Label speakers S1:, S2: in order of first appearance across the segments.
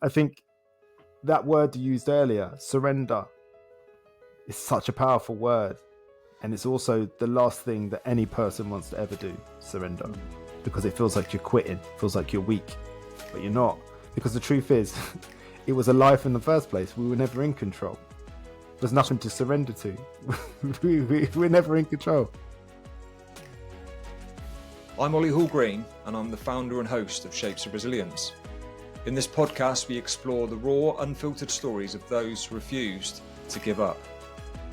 S1: I think that word you used earlier, surrender, is such a powerful word. And it's also the last thing that any person wants to ever do, surrender. Because it feels like you're quitting, feels like you're weak, but you're not. Because the truth is, it was a life in the first place. We were never in control. There's nothing to surrender to. We're never in control.
S2: I'm Olly Hall-Green, and I'm the founder and host of Shapes of Resilience. In this podcast, we explore the raw, unfiltered stories of those who refused to give up,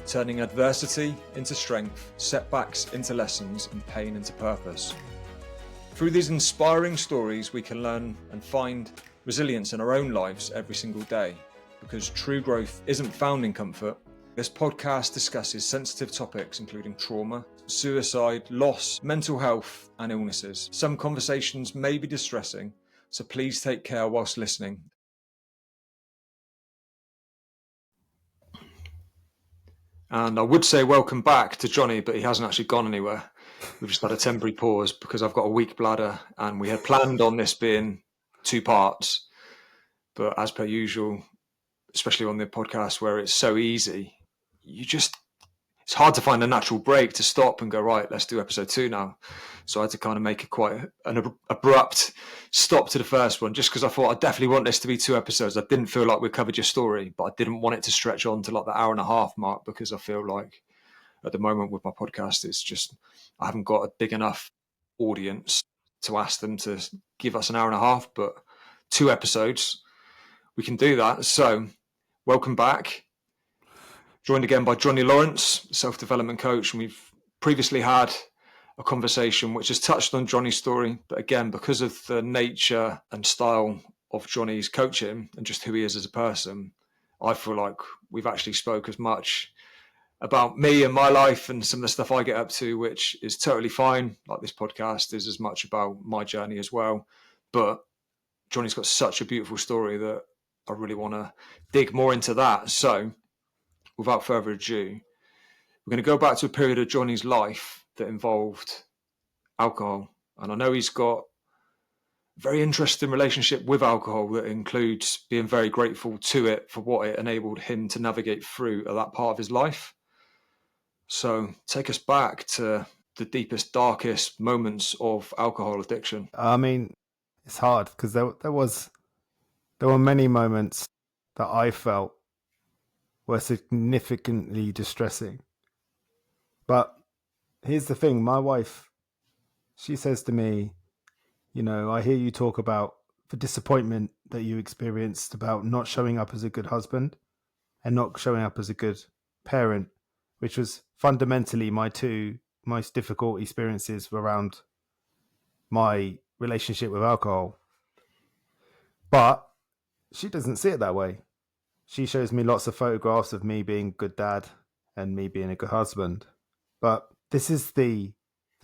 S2: turning adversity into strength, setbacks into lessons, and pain into purpose. Through these inspiring stories, we can learn and find resilience in our own lives every single day, because true growth isn't found in comfort. This podcast discusses sensitive topics including trauma, suicide, loss, mental health, and illnesses. Some conversations may be distressing, so please take care whilst listening. And I would say welcome back to Johnny, but he hasn't actually gone anywhere. We've just had a temporary pause because I've got a weak bladder, and we had planned on this being 2 parts. But as per usual, especially on the podcast where it's so easy, it's hard to find a natural break to stop and go, right, let's do episode 2 now. So I had to kind of make quite an abrupt stop to the first one, just because I thought I definitely want this to be 2 episodes. I didn't feel like we covered your story, but I didn't want it to stretch on to like the hour and a half mark, because I feel like at the moment with my podcast, it's just, I haven't got a big enough audience to ask them to give us an hour and a half, but 2 episodes, we can do that. So welcome back. Joined again by Johnny Lawrence, self-development coach. And we've previously had a conversation which has touched on Johnny's story. But again, because of the nature and style of Johnny's coaching and just who he is as a person, I feel like we've actually spoke as much about me and my life and some of the stuff I get up to, which is totally fine. Like this podcast is as much about my journey as well. But Johnny's got such a beautiful story that I really want to dig more into that. So without further ado, we're going to go back to a period of Johnny's life that involved alcohol. And I know he's got a very interesting relationship with alcohol that includes being very grateful to it for what it enabled him to navigate through at that part of his life. So take us back to the deepest, darkest moments of alcohol addiction.
S1: I mean, it's hard because there were many moments that I felt were significantly distressing. But here's the thing, my wife, she says to me, you know, I hear you talk about the disappointment that you experienced about not showing up as a good husband and not showing up as a good parent, which was fundamentally my 2 most difficult experiences around my relationship with alcohol. But she doesn't see it that way. She shows me lots of photographs of me being a good dad and me being a good husband. But this is the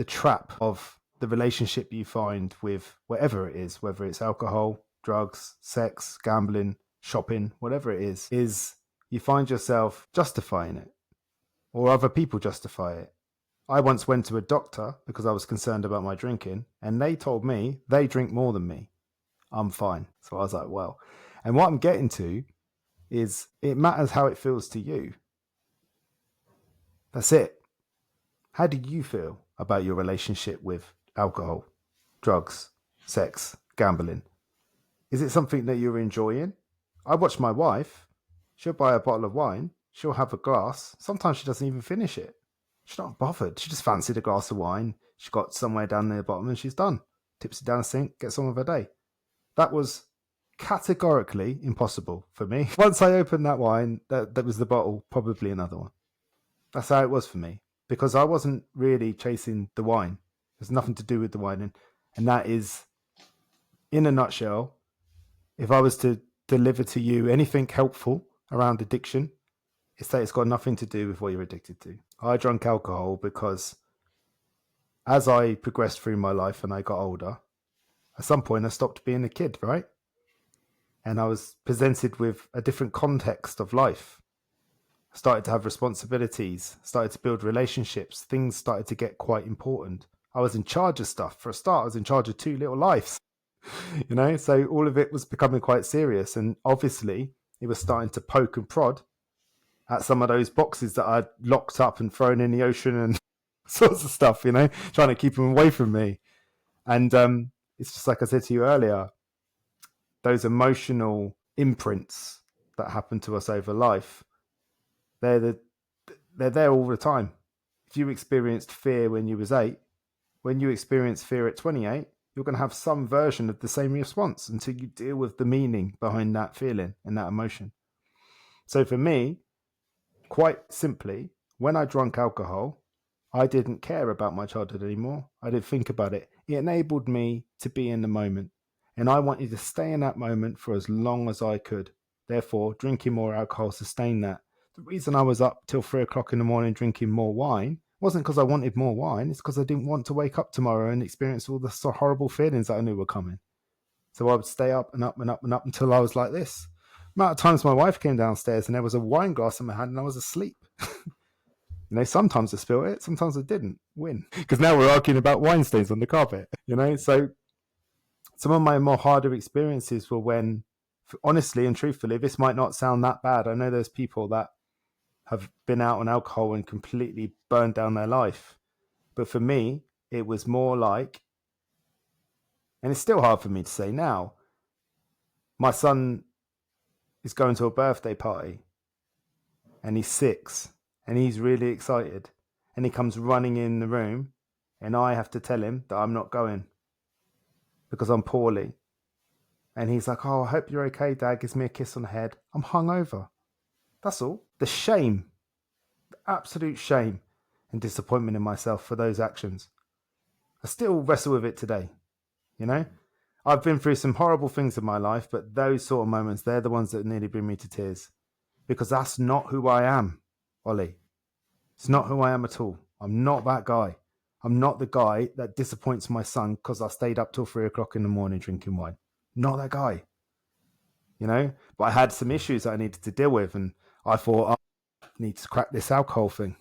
S1: trap of the relationship you find with whatever it is, whether it's alcohol, drugs, sex, gambling, shopping, whatever it is you find yourself justifying it, or other people justify it. I once went to a doctor because I was concerned about my drinking, and they told me they drink more than me. I'm fine. So I was like, well. And what I'm getting to is it matters how it feels to you. That's it. How do you feel about your relationship with alcohol, drugs, sex, gambling? Is it something that you're enjoying? I watch my wife. She'll buy a bottle of wine. She'll have a glass. Sometimes she doesn't even finish it. She's not bothered. She just fancied a glass of wine. She got somewhere down near the bottom and she's done. Tips it down the sink, gets on with her day. That was categorically impossible for me. Once I opened that wine, that was the bottle, probably another one. That's how it was for me, because I wasn't really chasing the wine. There's nothing to do with the wine. And that is, in a nutshell, if I was to deliver to you anything helpful around addiction, it's that it's got nothing to do with what you're addicted to. I drank alcohol because as I progressed through my life and I got older, at some point I stopped being a kid, right? And I was presented with a different context of life. I started to have responsibilities, started to build relationships. Things started to get quite important. I was in charge of stuff. For a start, I was in charge of 2 little lives. You know, so all of it was becoming quite serious. And obviously, it was starting to poke and prod at some of those boxes that I'd locked up and thrown in the ocean and sorts of stuff, you know, trying to keep them away from me. And it's just like I said to you earlier, those emotional imprints that happen to us over life, they're there all the time. If you experienced fear when you was 8, when you experience fear at 28, you're going to have some version of the same response until you deal with the meaning behind that feeling and that emotion. So for me, quite simply, when I drank alcohol, I didn't care about my childhood anymore. I didn't think about it. It enabled me to be in the moment. And I wanted to stay in that moment for as long as I could. Therefore, drinking more alcohol sustained that. The reason I was up till 3 o'clock in the morning drinking more wine wasn't because I wanted more wine. It's because I didn't want to wake up tomorrow and experience all the so horrible feelings that I knew were coming. So I would stay up and up and up and up until I was like this. The amount of times my wife came downstairs and there was a wine glass in my hand and I was asleep. You know, sometimes I spilled it, sometimes I didn't win. Because now we're arguing about wine stains on the carpet, you know? So some of my more harder experiences were when, honestly and truthfully, this might not sound that bad. I know there's people that have been out on alcohol and completely burned down their life. But for me, it was more like, and it's still hard for me to say now, my son is going to a birthday party and he's 6 and he's really excited and he comes running in the room and I have to tell him that I'm not going because I'm poorly. And he's like, oh, I hope you're okay, Dad. Gives me a kiss on the head. I'm hungover. That's all. The shame, the absolute shame and disappointment in myself for those actions. I still wrestle with it today, you know? I've been through some horrible things in my life, but those sort of moments, they're the ones that nearly bring me to tears. Because that's not who I am, Olly. It's not who I am at all. I'm not that guy. I'm not the guy that disappoints my son because I stayed up till 3 o'clock in the morning drinking wine. Not that guy. You know? But I had some issues that I needed to deal with, and I thought, I need to crack this alcohol thing.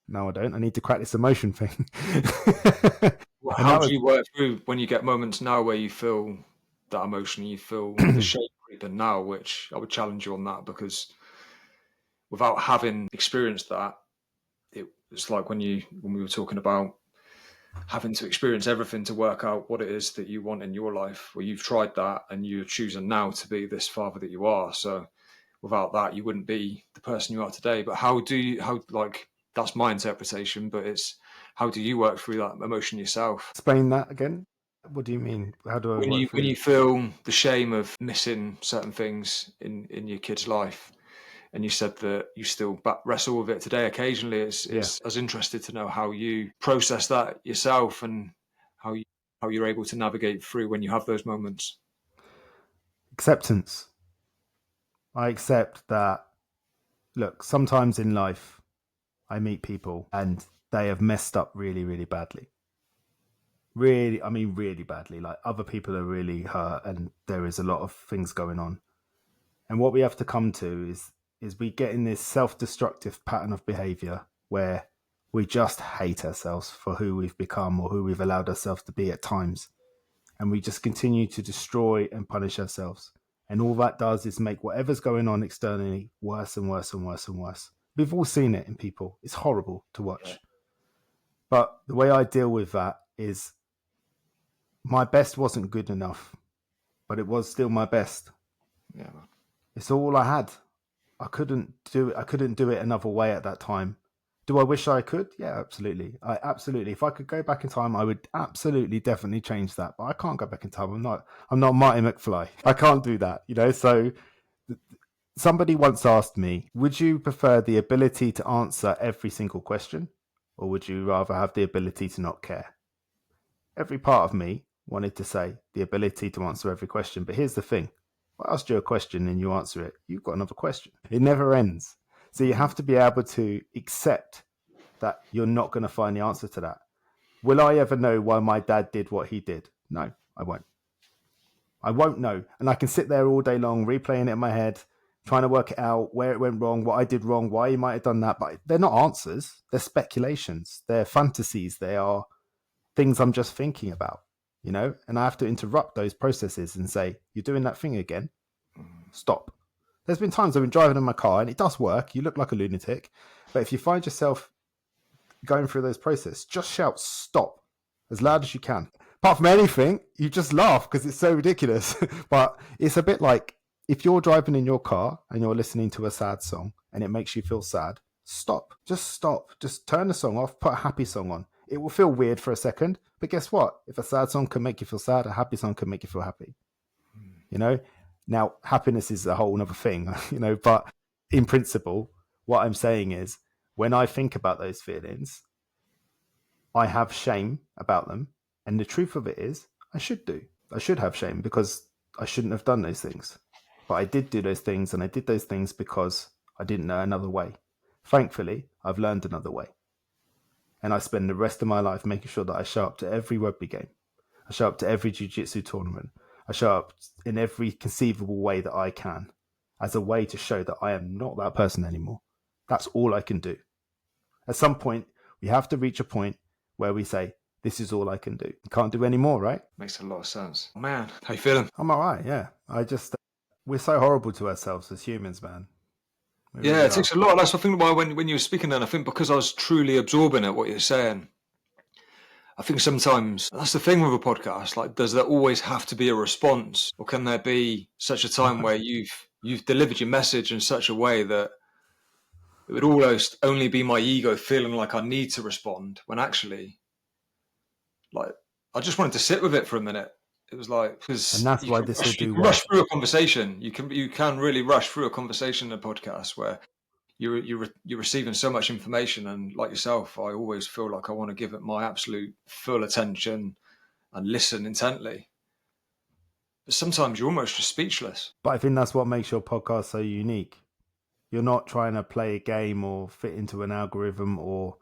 S1: No, I don't. I need to crack this emotion thing.
S2: Well, how do you work through when you get moments now where you feel that emotion, you feel the shame creeping now, which I would challenge you on that, because without having experienced that, it's like when we were talking about having to experience everything to work out what it is that you want in your life. Well, you've tried that and you're choosing now to be this father that you are. So without that, you wouldn't be the person you are today. But that's my interpretation, but it's, how do you work through that emotion yourself?
S1: Explain that again. What do you mean? How do I work through
S2: when you feel the shame of missing certain things in your kid's life, and you said that you still wrestle with it today occasionally, it's I was interested to know how you process that yourself and how you're able to navigate through when you have those moments.
S1: Acceptance. I accept that, look, sometimes in life I meet people and they have messed up really, really badly. Really, I mean really badly. Like, other people are really hurt and there is a lot of things going on. And what we have to come to is we get in this self-destructive pattern of behavior where we just hate ourselves for who we've become or who we've allowed ourselves to be at times. And we just continue to destroy and punish ourselves. And all that does is make whatever's going on externally worse and worse and worse and worse. We've all seen it in people. It's horrible to watch. Yeah. But the way I deal with that is, my best wasn't good enough, but it was still my best.
S2: Yeah.
S1: It's all I had. I couldn't do it another way at that time. Do I wish I could? Yeah, absolutely. If I could go back in time, I would absolutely definitely change that. But I can't go back in time. I'm not Marty McFly. I can't do that, you know? So somebody once asked me, would you prefer the ability to answer every single question, or would you rather have the ability to not care? Every part of me wanted to say the ability to answer every question. But here's the thing. I asked you a question and you answer it, you've got another question. It never ends. So you have to be able to accept that you're not going to find the answer to that. Will I ever know why my dad did what he did? No, I won't. I won't know. And I can sit there all day long replaying it in my head, trying to work it out, where it went wrong, what I did wrong, why he might have done that. But they're not answers. They're speculations. They're fantasies. They are things I'm just thinking about. you know, and I have to interrupt those processes and say, you're doing that thing again. Stop. There's been times I've been driving in my car and it does work. You look like a lunatic. But if you find yourself going through those processes, just shout stop as loud as you can. Apart from anything, you just laugh because it's so ridiculous. But it's a bit like if you're driving in your car and you're listening to a sad song and it makes you feel sad, stop. Just stop. Just turn the song off, put a happy song on. It will feel weird for a second, but guess what? If a sad song can make you feel sad, a happy song can make you feel happy. You know? Now, happiness is a whole other thing, you know, but in principle, what I'm saying is when I think about those feelings, I have shame about them. And the truth of it is, I should have shame because I shouldn't have done those things. But I did do those things, and I did those things because I didn't know another way. Thankfully, I've learned another way. And I spend the rest of my life making sure that I show up to every rugby game. I show up to every jiu-jitsu tournament. I show up in every conceivable way that I can as a way to show that I am not that person anymore. That's all I can do. At some point, we have to reach a point where we say, this is all I can do. You can't do any more, right?
S2: Makes a lot of sense. Oh, man, how you feeling?
S1: I'm all right, yeah. We're so horrible to ourselves as humans, man.
S2: Yeah, it takes a lot. That's the thing why when you were speaking then, I think because I was truly absorbing at what you're saying, I think sometimes that's the thing with a podcast. Like, does there always have to be a response, or can there be such a time where you've delivered your message in such a way that it would almost only be my ego feeling like I need to respond, when actually, like, I just wanted to sit with it for a minute. It was like, because
S1: and that's why this will do
S2: you can rush through a conversation. You can really rush through a conversation in a podcast where you're receiving so much information, and like yourself, I always feel like I want to give it my absolute full attention and listen intently. But sometimes you're almost just speechless.
S1: But I think that's what makes your podcast so unique. You're not trying to play a game or fit into an algorithm or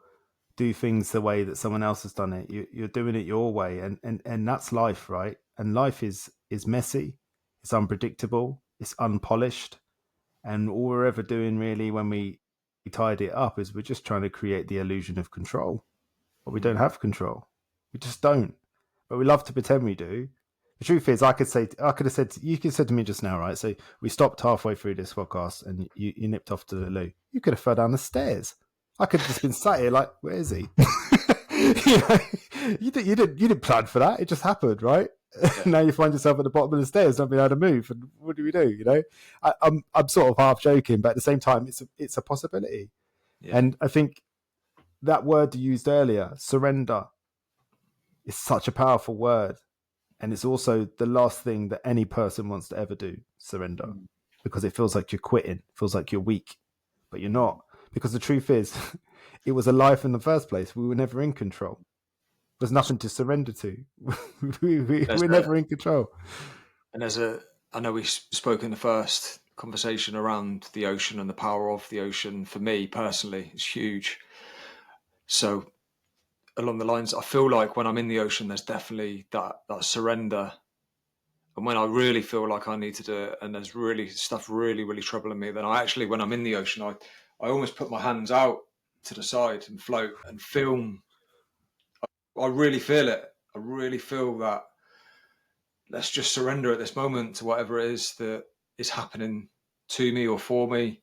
S1: do things the way that someone else has done it. You're doing it your way, and that's life, right? And life is messy, it's unpredictable, it's unpolished, and all we're ever doing really when we tidy it up is we're just trying to create the illusion of control, but we don't have control. We just don't. But we love to pretend we do. The truth is, you could have said to me just now, right? So we stopped halfway through this podcast, and you nipped off to the loo. You could have fell down the stairs. I could have just been sat here like, where is he? You didn't plan for that. It just happened, right? Yeah. Now you find yourself at the bottom of the stairs, not being able to move. And what do we do? You know, I'm sort of half joking, but at the same time, it's a possibility. Yeah. And I think that word you used earlier, surrender, is such a powerful word. And it's also the last thing that any person wants to ever do, surrender, because it feels like you're quitting, it feels like you're weak, but you're not. Because the truth is, it was a life in the first place. We were never in control. There's nothing to surrender to. We're never in control.
S2: And I know we spoke in the first conversation around the ocean and the power of the ocean. For me personally, it's huge. So along the lines, I feel like when I'm in the ocean, there's definitely that surrender. And when I really feel like I need to do it, and there's really stuff really troubling me, then I actually, when I'm in the ocean, I almost put my hands out to the side and float and film. I really feel it. I really feel that let's just surrender at this moment to whatever it is that is happening to me or for me,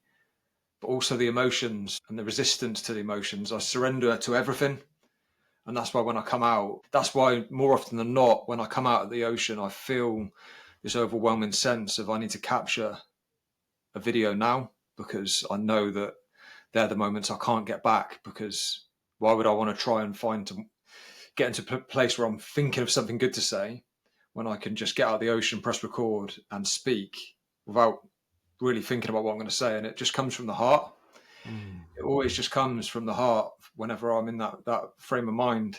S2: but also the emotions and the resistance to the emotions. I surrender to everything. And that's why when I come out, that's why more often than not, when I come out of the ocean, I feel this overwhelming sense of I need to capture a video now, because I know that they're the moments I can't get back, because why would I want to try and get into a place where I'm thinking of something good to say when I can just get out of the ocean, press record and speak without really thinking about what I'm going to say. And it just comes from the heart. It always just comes from the heart whenever I'm in that frame of mind.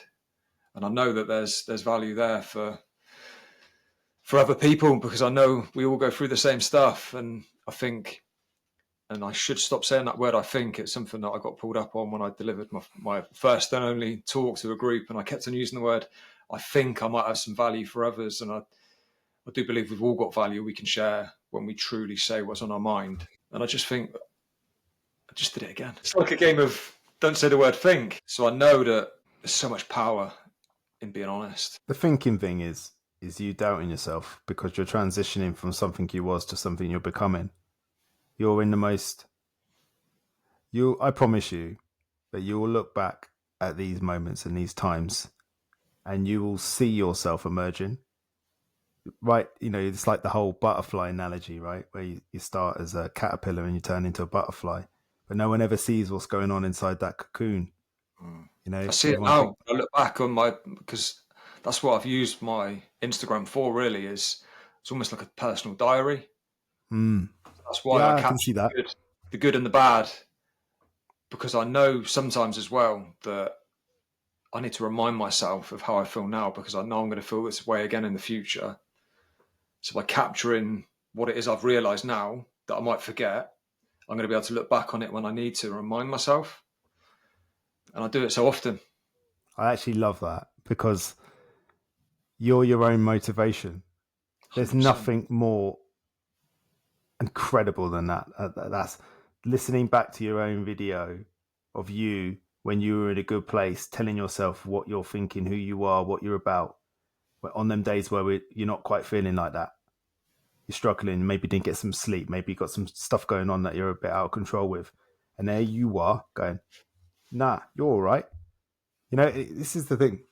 S2: And I know that there's value there for other people, because I know we all go through the same stuff. And I think, and I should stop saying that word, I think, it's something that I got pulled up on when I delivered my first and only talk to a group, and I kept on using the word, I think I might have some value for others. And I do believe we've all got value we can share when we truly say what's on our mind. And I just think, I just did it again. It's like a game of don't say the word think. So I know that there's so much power in being honest.
S1: The thinking thing is you doubting yourself because you're transitioning from something you was to something you're becoming. You're in the most I promise you that you will look back at these moments and these times and you will see yourself emerging. Right, it's like the whole butterfly analogy, right? Where you start as a caterpillar and you turn into a butterfly, but no one ever sees what's going on inside that cocoon.
S2: I see it
S1: Everyone
S2: now.
S1: thinks,
S2: I look back on because that's what I've used my Instagram for. Really, is it's almost like a personal diary. That's why I
S1: yeah, I can
S2: capture
S1: see that.
S2: the good and the bad, because I know sometimes as well that I need to remind myself of how I feel now, because I know I'm going to feel this way again in the future. So by capturing what it is I've realised now that I might forget, I'm going to be able to look back on it when I need to remind myself. And I do it so often.
S1: I actually love that because you're your own motivation. There's
S2: 100%.
S1: nothing more incredible than that. That's listening back to your own video of you when you were in a good place, telling yourself what you're thinking, who you are, what you're about. On them days where you're not quite feeling like that, you're struggling, maybe didn't get some sleep, maybe you got some stuff going on that you're a bit out of control with. And there you are going, nah, you're all right. This is the thing.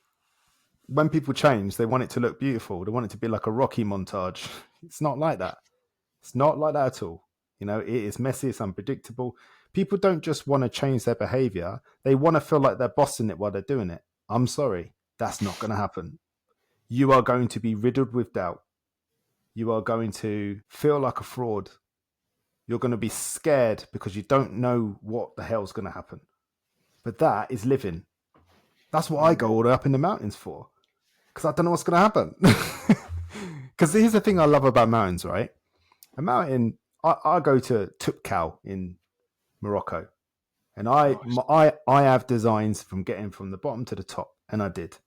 S1: When people change, they want it to look beautiful. They want it to be like a Rocky montage. It's not like that. It's not like that at all. It is messy. It's unpredictable. People don't just want to change their behavior. They want to feel like they're bossing it while they're doing it. I'm sorry. That's not going to happen. You are going to be riddled with doubt. You are going to feel like a fraud. You're going to be scared because you don't know what the hell's going to happen. But that is living. That's what I go all the way up in the mountains for. Because I don't know what's going to happen. Because here's the thing I love about mountains, right? A mountain, I go to Toubkal in Morocco. And
S2: Nice.
S1: I have designs from getting from the bottom to the top. And I did.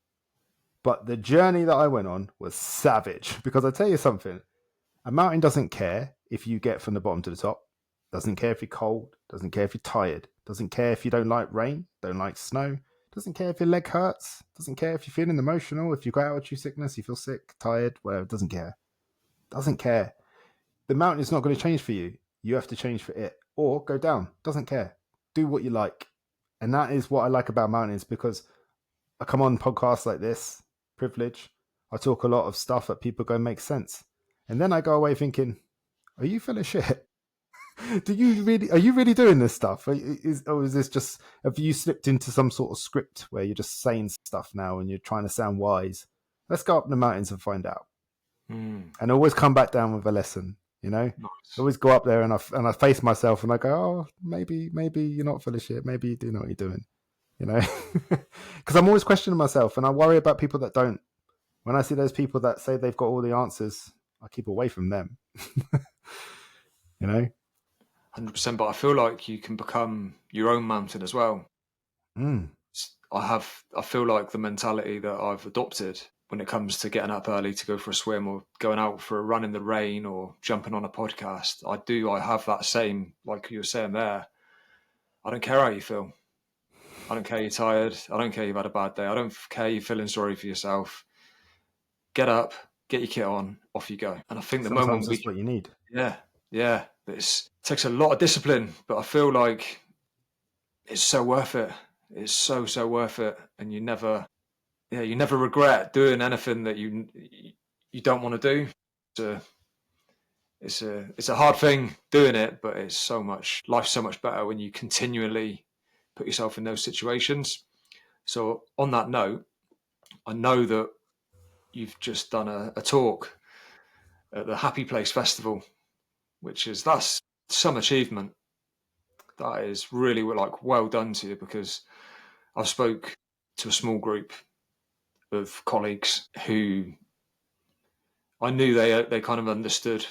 S1: But the journey that I went on was savage. Because I tell you something, a mountain doesn't care if you get from the bottom to the top. Doesn't care if you're cold. Doesn't care if you're tired. Doesn't care if you don't like rain. Don't like snow. Doesn't care if your leg hurts. Doesn't care if you're feeling emotional. If you've got altitude sickness, you feel sick, tired, whatever. Doesn't care. Doesn't care. The mountain is not going to change for you. You have to change for it. Or go down. Doesn't care. Do what you like. And that is what I like about mountains, because I come on podcasts like this, privilege. I talk a lot of stuff that people go make sense. And then I go away thinking, are you full of shit? Are you really doing this stuff? Or is this just, have you slipped into some sort of script where you're just saying stuff now and you're trying to sound wise? Let's go up in the mountains and find out. And always come back down with a lesson,
S2: Nice.
S1: Always go up there and I face myself and I go, oh, maybe you're not full of shit. Maybe you do know what you're doing, because I'm always questioning myself and I worry about people that don't. When I see those people that say they've got all the answers, I keep away from them.
S2: 100%. But I feel like you can become your own mountain as well.
S1: Mm.
S2: I feel like the mentality that I've adopted when it comes to getting up early to go for a swim or going out for a run in the rain or jumping on a podcast, I have that same, like you were saying there. I don't care how you feel. I don't care you're tired. I don't care you've had a bad day. I don't care you're feeling sorry for yourself. Get up, get your kit on, off you go. And I think the
S1: Sometimes
S2: moment
S1: that's what you need.
S2: yeah, it takes a lot of discipline, but I feel like it's so worth it. It's so worth it, and you never regret doing anything that you don't want to do. It's a hard thing doing it, but life's so much better when you continually put yourself in those situations. So on that note, I know that you've just done a talk at the Happy Place Festival, that's some achievement. That is really like well done to you, because I spoke to a small group of colleagues who I knew they kind of understood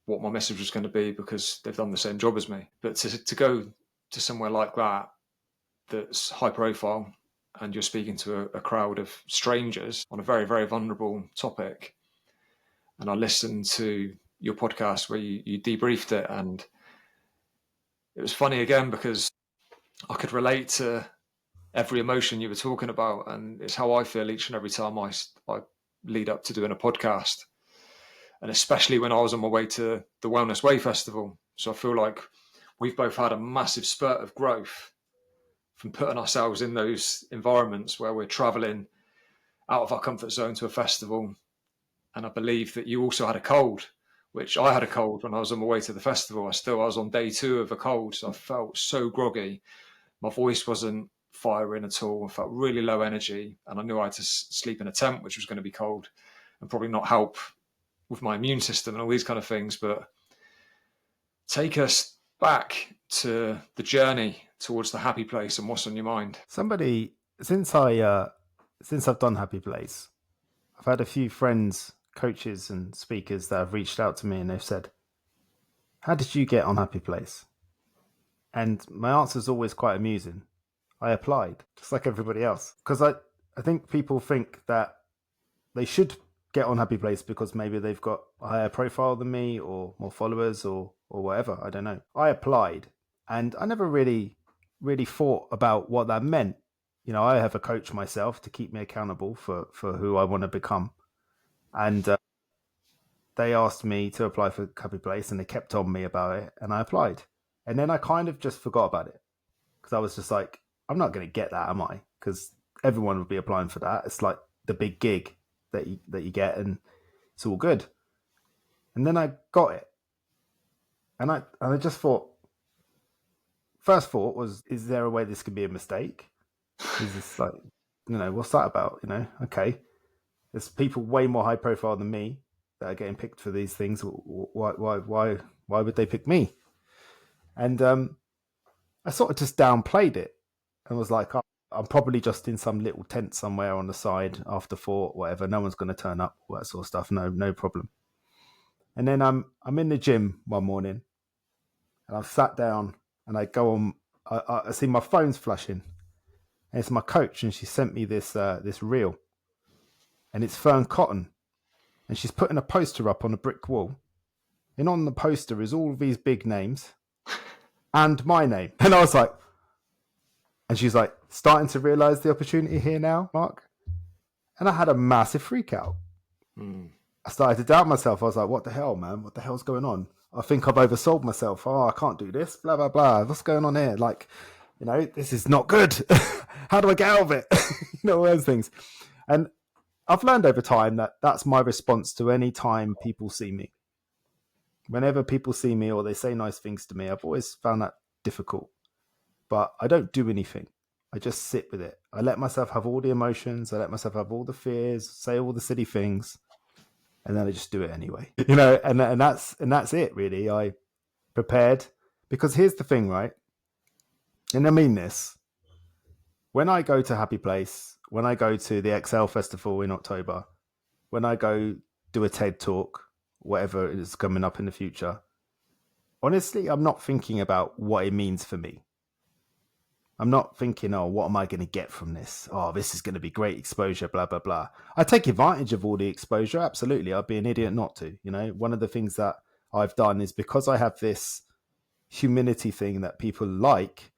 S2: what my message was going to be because they've done the same job as me. But to go to somewhere like that, that's high profile, and you're speaking to a crowd of strangers on a very, very vulnerable topic. And I listened to your podcast where you debriefed it, and it was funny again because I could relate to every emotion you were talking about, and it's how I feel each and every time I lead up to doing a podcast, and especially when I was on my way to the Wellness Way Festival. So I feel like we've both had a massive spurt of growth from putting ourselves in those environments where we're traveling out of our comfort zone to a festival. And I believe that you also had a cold, which I had a cold when I was on my way to the festival. I was on day 2 of a cold, so I felt so groggy. My voice wasn't firing at all. I felt really low energy, and I knew I had to sleep in a tent, which was going to be cold and probably not help with my immune system and all these kind of things. But take us back to the journey towards the happy place and what's on your mind.
S1: Somebody, since I've done Happy Place, I've had a few friends, coaches, and speakers that have reached out to me and they've said, "How did you get on Happy Place?" And my answer is always quite amusing. I applied, just like everybody else, because I think people think that they should get on Happy Place because maybe they've got a higher profile than me or more followers or whatever. I don't know. I applied, and I never really thought about what that meant. You know, I have a coach myself to keep me accountable for who I want to become, and they asked me to apply for Happy Place, and they kept on me about it, and I applied, and then I kind of just forgot about it because I was just like, I'm not going to get that, am I? Because everyone would be applying for that. It's like the big gig that you get, and it's all good. And then I got it, and I just thought. First thought was, is there a way this could be a mistake? Is this like, what's that about? Okay, there's people way more high profile than me that are getting picked for these things. Why would they pick me? And I sort of just downplayed it and was like, oh, I'm probably just in some little tent somewhere on the side after 4, whatever. No one's going to turn up, all that sort of stuff. No problem. And then I'm in the gym one morning, and I've sat down, and I go on. I see my phone's flashing, and it's my coach, and she sent me this reel, and it's Fern Cotton, and she's putting a poster up on a brick wall, and on the poster is all these big names and my name, and I was like, and she's like, starting to realize the opportunity here now, Mark, and I had a massive freak out. I started to doubt myself. I was like, what the hell, man? What the hell's going on? I think I've oversold myself. Oh, I can't do this. Blah, blah, blah. What's going on here? Like, this is not good. How do I get out of it? All those things. And I've learned over time that that's my response to any time people see me. Whenever people see me or they say nice things to me, I've always found that difficult. But I don't do anything. I just sit with it. I let myself have all the emotions. I let myself have all the fears, say all the silly things. And then I just do it anyway, and that's it really. I prepared, because here's the thing, right? And I mean this, when I go to Happy Place, when I go to the XL Festival in October, when I go do a TED talk, whatever is coming up in the future, honestly, I'm not thinking about what it means for me. I'm not thinking, oh, what am I going to get from this? Oh, this is going to be great exposure, blah, blah, blah. I take advantage of all the exposure. Absolutely. I'd be an idiot not to. One of the things that I've done is, because I have this humility thing that people like,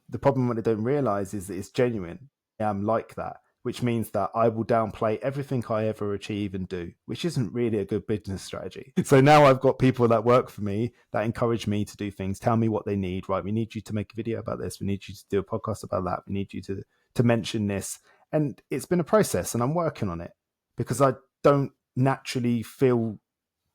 S1: the problem what they don't realize is that it's genuine. I'm like that, which means that I will downplay everything I ever achieve and do, which isn't really a good business strategy. So now I've got people that work for me that encourage me to do things, tell me what they need, right? We need you to make a video about this. We need you to do a podcast about that. We need you to mention this. And it's been a process, and I'm working on it, because I don't naturally feel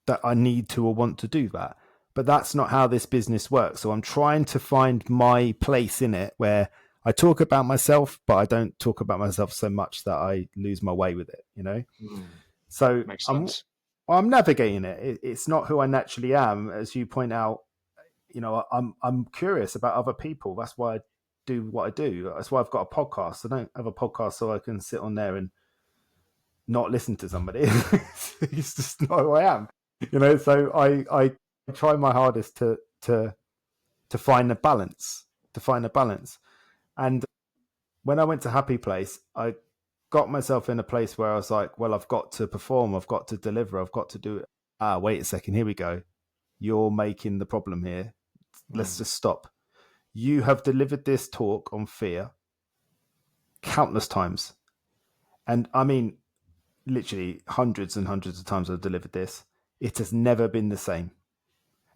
S1: that I need to or want to do that. But that's not how this business works. So I'm trying to find my place in it, where I talk about myself, but I don't talk about myself so much that I lose my way with it, So
S2: Makes sense.
S1: I'm navigating it. It's not who I naturally am. As you point out, I'm curious about other people. That's why I do what I do. That's why I've got a podcast. I don't have a podcast so I can sit on there and not listen to somebody. It's just not who I am. So I try my hardest to find a balance, And when I went to Happy Place, I got myself in a place where I was like, well, I've got to perform, I've got to deliver, I've got to do it. Wait a second, here we go. You're making the problem here. Let's just stop. You have delivered this talk on fear. countless times. And I mean, literally hundreds and hundreds of times I've delivered this. It has never been the same.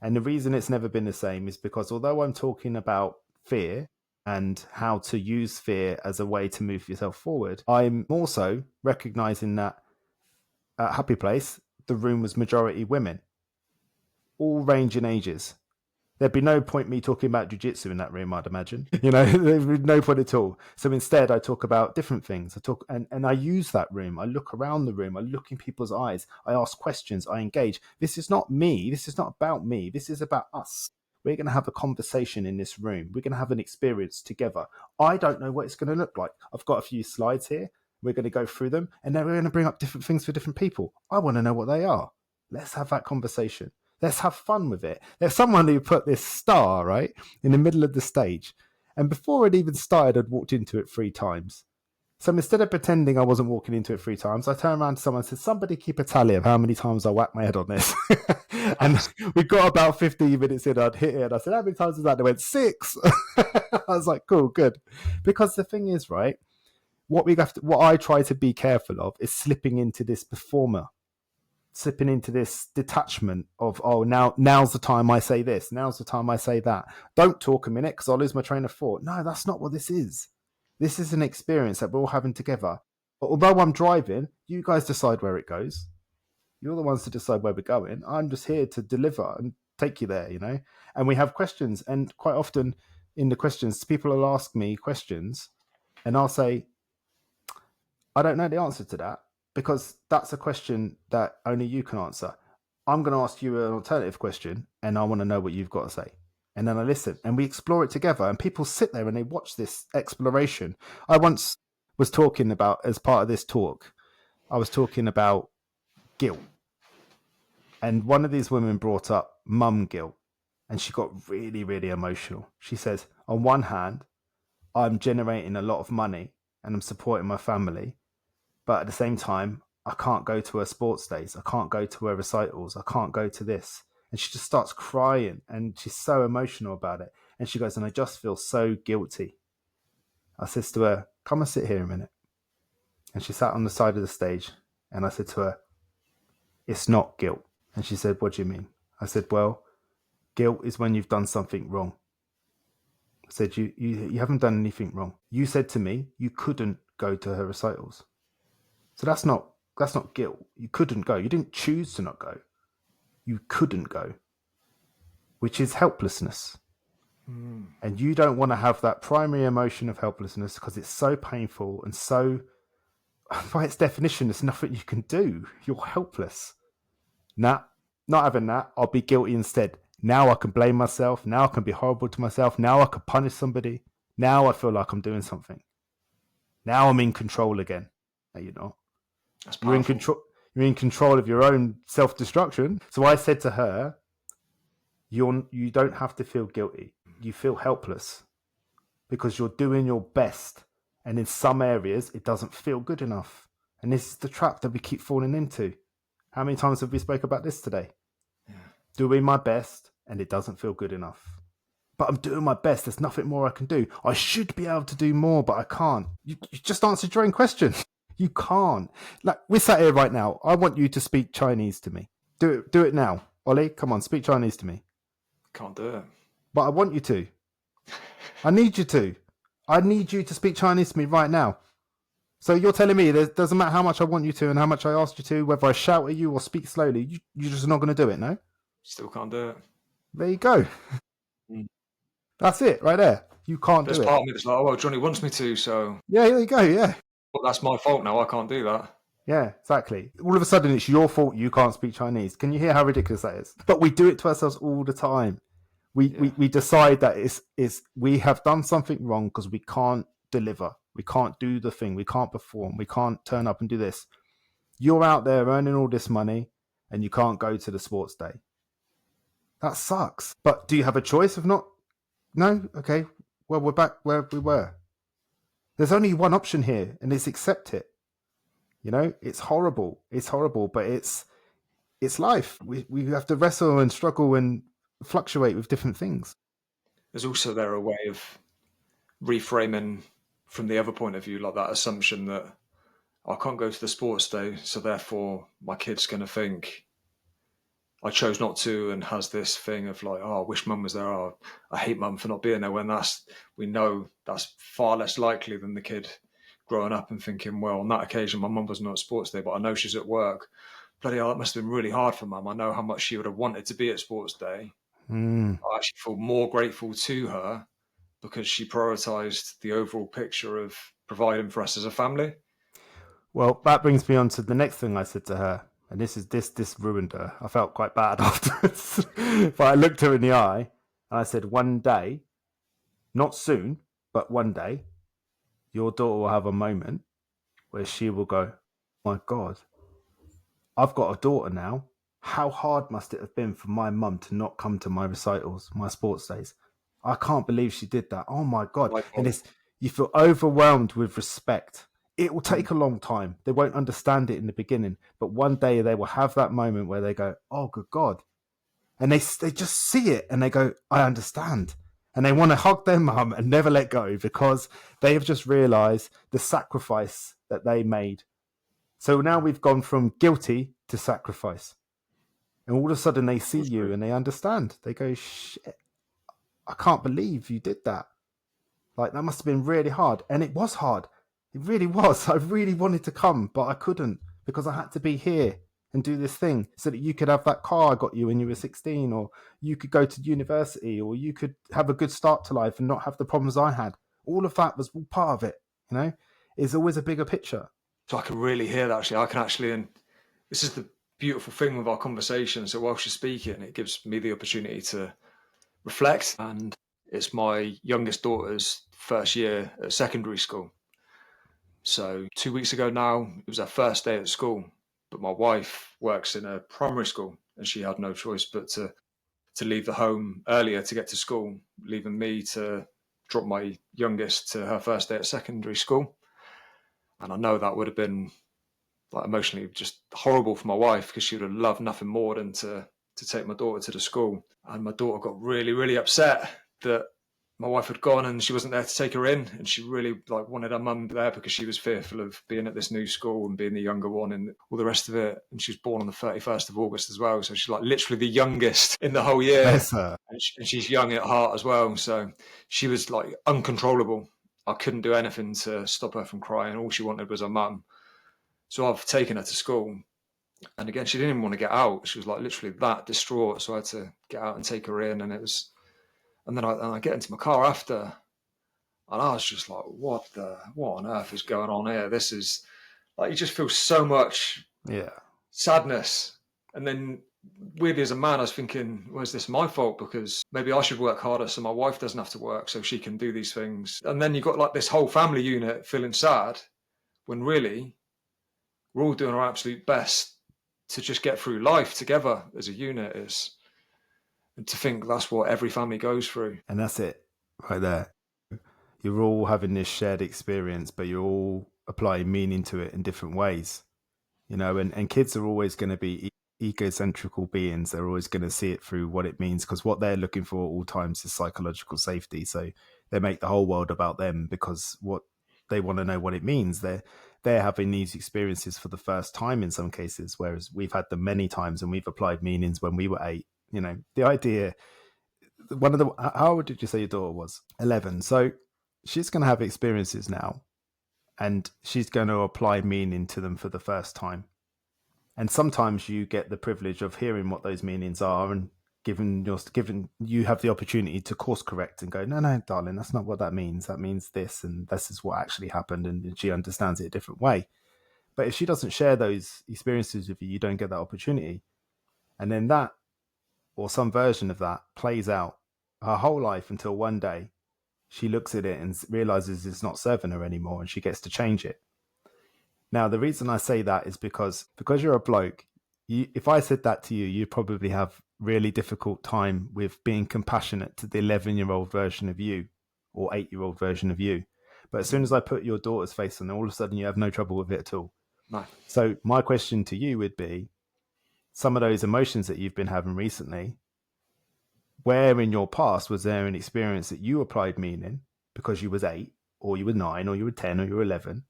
S1: And the reason it's never been the same is because although I'm talking about fear and how to use fear as a way to move yourself forward, I'm also recognizing that at Happy Place, the room was majority women, all range in ages. There'd be no point me talking about jiu-jitsu in that room, I'd imagine. There'd be no point at all. So instead, I talk about different things. And I use that room. I look around the room. I look in people's eyes. I ask questions. I engage. This is not me. This is not about me. This is about us. We're going to have a conversation in this room. We're going to have an experience together. I don't know what it's going to look like. I've got a few slides here. We're going to go through them. And then we're going to bring up different things for different people. I want to know what they are. Let's have that conversation. Let's have fun with it. There's someone who put this star, right, in the middle of the stage. And before it even started, I'd walked into it 3 times. So instead of pretending I wasn't walking into it 3 times, I turned around to someone and said, somebody keep a tally of how many times I whacked my head on this. And we got about 15 minutes in, I'd hit it. And I said, how many times is that? They went 6. I was like, cool, good. Because the thing is, right, what I try to be careful of is slipping into this performer. Slipping into this detachment of, now's the time I say this, now's the time I say that. Don't talk a minute because I'll lose my train of thought. No, that's not what this is. This is an experience that we're all having together. But although I'm driving, you guys decide where it goes. You're the ones to decide where we're going. I'm just here to deliver and take you there, And we have questions. And quite often in the questions, people will ask me questions and I'll say, I don't know the answer to that. Because that's a question that only you can answer. I'm going to ask you an alternative question and I want to know what you've got to say. And then I listen and we explore it together and people sit there and they watch this exploration. I once was talking about, as part of this talk, I was talking about guilt. And one of these women brought up mum guilt and she got really, really emotional. She says, on one hand, I'm generating a lot of money and I'm supporting my family. But at the same time, I can't go to her sports days. I can't go to her recitals. I can't go to this. And she just starts crying and she's so emotional about it. And she goes, and I just feel so guilty. I says to her, come and sit here a minute. And she sat on the side of the stage. And I said to her, it's not guilt. And she said, what do you mean? I said, well, guilt is when you've done something wrong. I said, you haven't done anything wrong. You said to me, you couldn't go to her recitals. So that's not guilt. You couldn't go. You didn't choose to not go. You couldn't go, which is helplessness. And you don't want to have that primary emotion of helplessness because it's so painful and so, by its definition, there's nothing you can do. You're helpless. Nah, not having that. I'll be guilty instead. Now I can blame myself. Now I can be horrible to myself. Now I can punish somebody. Now I feel like I'm doing something. Now I'm in control again. No, you're not. You're in control. You're in control of your own self-destruction. So I said to her, you don't have to feel guilty. You feel helpless because you're doing your best. And in some areas, it doesn't feel good enough. And this is the trap that we keep falling into. How many times have we spoke about this today? Yeah. Doing my best and it doesn't feel good enough. But I'm doing my best. There's nothing more I can do. I should be able to do more, but I can't. You just answered your own question. You can't. Like, we're sat here right now. I want you to speak Chinese to me. Do it now. Ollie, come on, speak Chinese to me.
S2: Can't do it.
S1: But I want you to. I need you to. I need you to speak Chinese to me right now. So you're telling me it doesn't matter how much I want you to and how much I asked you to, whether I shout at you or speak slowly, you're just not going to do it, no?
S2: Still can't do it.
S1: There you go. That's it right there. You can't do it.
S2: There's part of me that's like, oh, well, Johnny wants me to, so...
S1: Yeah, there you go, yeah.
S2: But that's my fault now. I can't do that.
S1: Yeah, exactly. All of a sudden, it's your fault you can't speak Chinese. Can you hear how ridiculous that is? But we do it to ourselves all the time. We decide that we have done something wrong because we can't deliver. We can't do the thing. We can't perform. We can't turn up and do this. You're out there earning all this money and you can't go to the sports day. That sucks. But do you have a choice of not? No? Okay. Well, we're back where we were. There's only one option here, and it's accept it. It's horrible. It's horrible, but it's life. We have to wrestle and struggle and fluctuate with different things.
S2: There's also a way of reframing from the other point of view, like that assumption that I can't go to the sports day, so therefore my kid's going to think I chose not to, and has this thing of like, oh, I wish mum was there. Oh, I hate mum for not being there. When we know that's far less likely than the kid growing up and thinking, well, on that occasion, my mum was not at sports day, but I know she's at work. Bloody hell, that must have been really hard for mum. I know how much she would have wanted to be at sports day. I actually feel more grateful to her because she prioritised the overall picture of providing for us as a family.
S1: Well, that brings me on to the next thing I said to her, and this ruined her. I felt quite bad afterwards, but I looked her in the eye and I said, "One day, not soon, but one day, your daughter will have a moment where she will go, my God, I've got a daughter now. How hard must it have been for my mum to not come to my recitals, my sports days? I can't believe she did that. Oh my God." And you feel overwhelmed with respect. It will take a long time. They won't understand it in the beginning, but one day they will have that moment where they go, oh, good God. And they just see it and they go, I understand. And they want to hug their mum and never let go because they have just realized the sacrifice that they made. So now we've gone from guilty to sacrifice. And all of a sudden they see you and they understand. They go, shit, I can't believe you did that. Like, that must have been really hard. And it was hard. It really was. I really wanted to come, but I couldn't because I had to be here and do this thing so that you could have that car I got you when you were 16, or you could go to university, or you could have a good start to life and not have the problems I had. All of that was all part of it, you know? It's always a bigger picture.
S2: So I can really hear that, actually. I can actually, and this is the beautiful thing with our conversation. So while she's speaking, it gives me the opportunity to reflect. And it's my youngest daughter's first year at secondary school. So 2 weeks ago now, it was her first day at school. But my wife works in a primary school and she had no choice but to leave the home earlier to get to school, leaving me to drop my youngest to her first day at secondary school. And I know that would have been like emotionally just horrible for my wife because she would have loved nothing more than to take my daughter to the school. And my daughter got really, really upset that my wife had gone and she wasn't there to take her in, and she really like wanted her mum there because she was fearful of being at this new school and being the younger one and all the rest of it. And she was born on the 31st of August as well, so she's like literally the youngest in the whole year.
S1: Bless her.
S2: And she's young at heart as well, so she was like uncontrollable. I couldn't do anything to stop her from crying. All she wanted was her mum. So I've taken her to school, and again, she didn't even want to get out. She was like literally that distraught. So I had to get out and take her in, and then I get into my car after, and I was just like, what on earth is going on here? This is like, you just feel so much sadness. And then weirdly as a man, I was thinking, well, is this my fault? Because maybe I should work harder so my wife doesn't have to work so she can do these things. And then you've got like this whole family unit feeling sad when really we're all doing our absolute best to just get through life together as a unit. And to think that's what every family goes through.
S1: And that's it right there. You're all having this shared experience, but you're all applying meaning to it in different ways, you know, and kids are always going to be egocentrical beings. They're always going to see it through what it means, because what they're looking for at all times is psychological safety. So they make the whole world about them because what they want to know what it means. They're having these experiences for the first time in some cases, whereas we've had them many times and we've applied meanings when we were 8. You know, the idea, how old did you say your daughter was? 11. So she's going to have experiences now and she's going to apply meaning to them for the first time. And sometimes you get the privilege of hearing what those meanings are, and given you have the opportunity to course correct and go, no, darling, that's not what that means. That means this, and this is what actually happened. And she understands it a different way. But if she doesn't share those experiences with you, you don't get that opportunity. And then that, or some version of that, plays out her whole life until one day she looks at it and realizes it's not serving her anymore, and she gets to change it. Now, the reason I say that is because you're a bloke. If I said that to you, you'd probably have really difficult time with being compassionate to the 11-year-old version of you or 8-year-old version of you. But as soon as I put your daughter's face on, all of a sudden you have no trouble with it at all.
S2: No.
S1: So my question to you would be, some of those emotions that you've been having recently, where in your past was there an experience that you applied meaning because you was 8, or you were 9, or you were 10, or you were 11.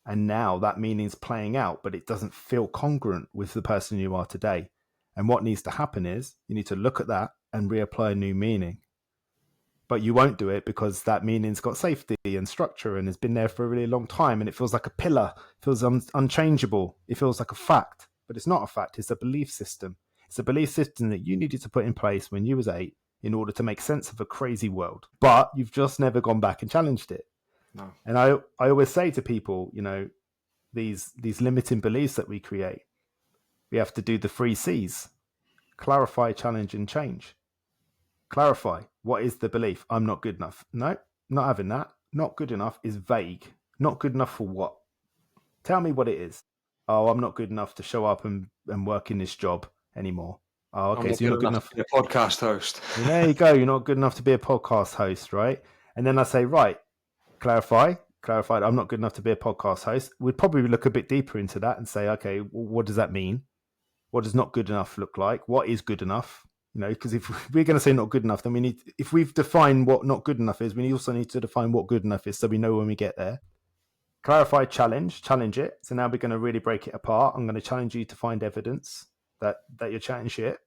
S1: And now that meaning's playing out, but it doesn't feel congruent with the person you are today. And what needs to happen is you need to look at that and reapply a new meaning. But you won't do it because that meaning's got safety and structure and has been there for a really long time. And it feels like a pillar, it feels unchangeable. It feels like a fact, but it's not a fact. It's a belief system. It's a belief system that you needed to put in place when you was 8 in order to make sense of a crazy world. But you've just never gone back and challenged it.
S2: No.
S1: And I always say to people, these limiting beliefs that we create, we have to do the 3 C's: clarify, challenge, and change. Clarify. What is the belief? I'm not good enough. No, not having that. Not good enough is vague. Not good enough for what? Tell me what it is. Oh, I'm not good enough to show up and work in this job anymore. Oh, okay. So you're not good enough
S2: to be a podcast host.
S1: There you go. You're not good enough to be a podcast host, right? And then I say, right, clarified. I'm not good enough to be a podcast host. We'd probably look a bit deeper into that and say, okay, well, what does that mean? What does not good enough look like? What is good enough? Because if we're going to say not good enough, then if we've defined what not good enough is, we also need to define what good enough is so we know when we get there. Clarify, challenge it. So now we're going to really break it apart. I'm going to challenge you to find evidence that you're chatting shit.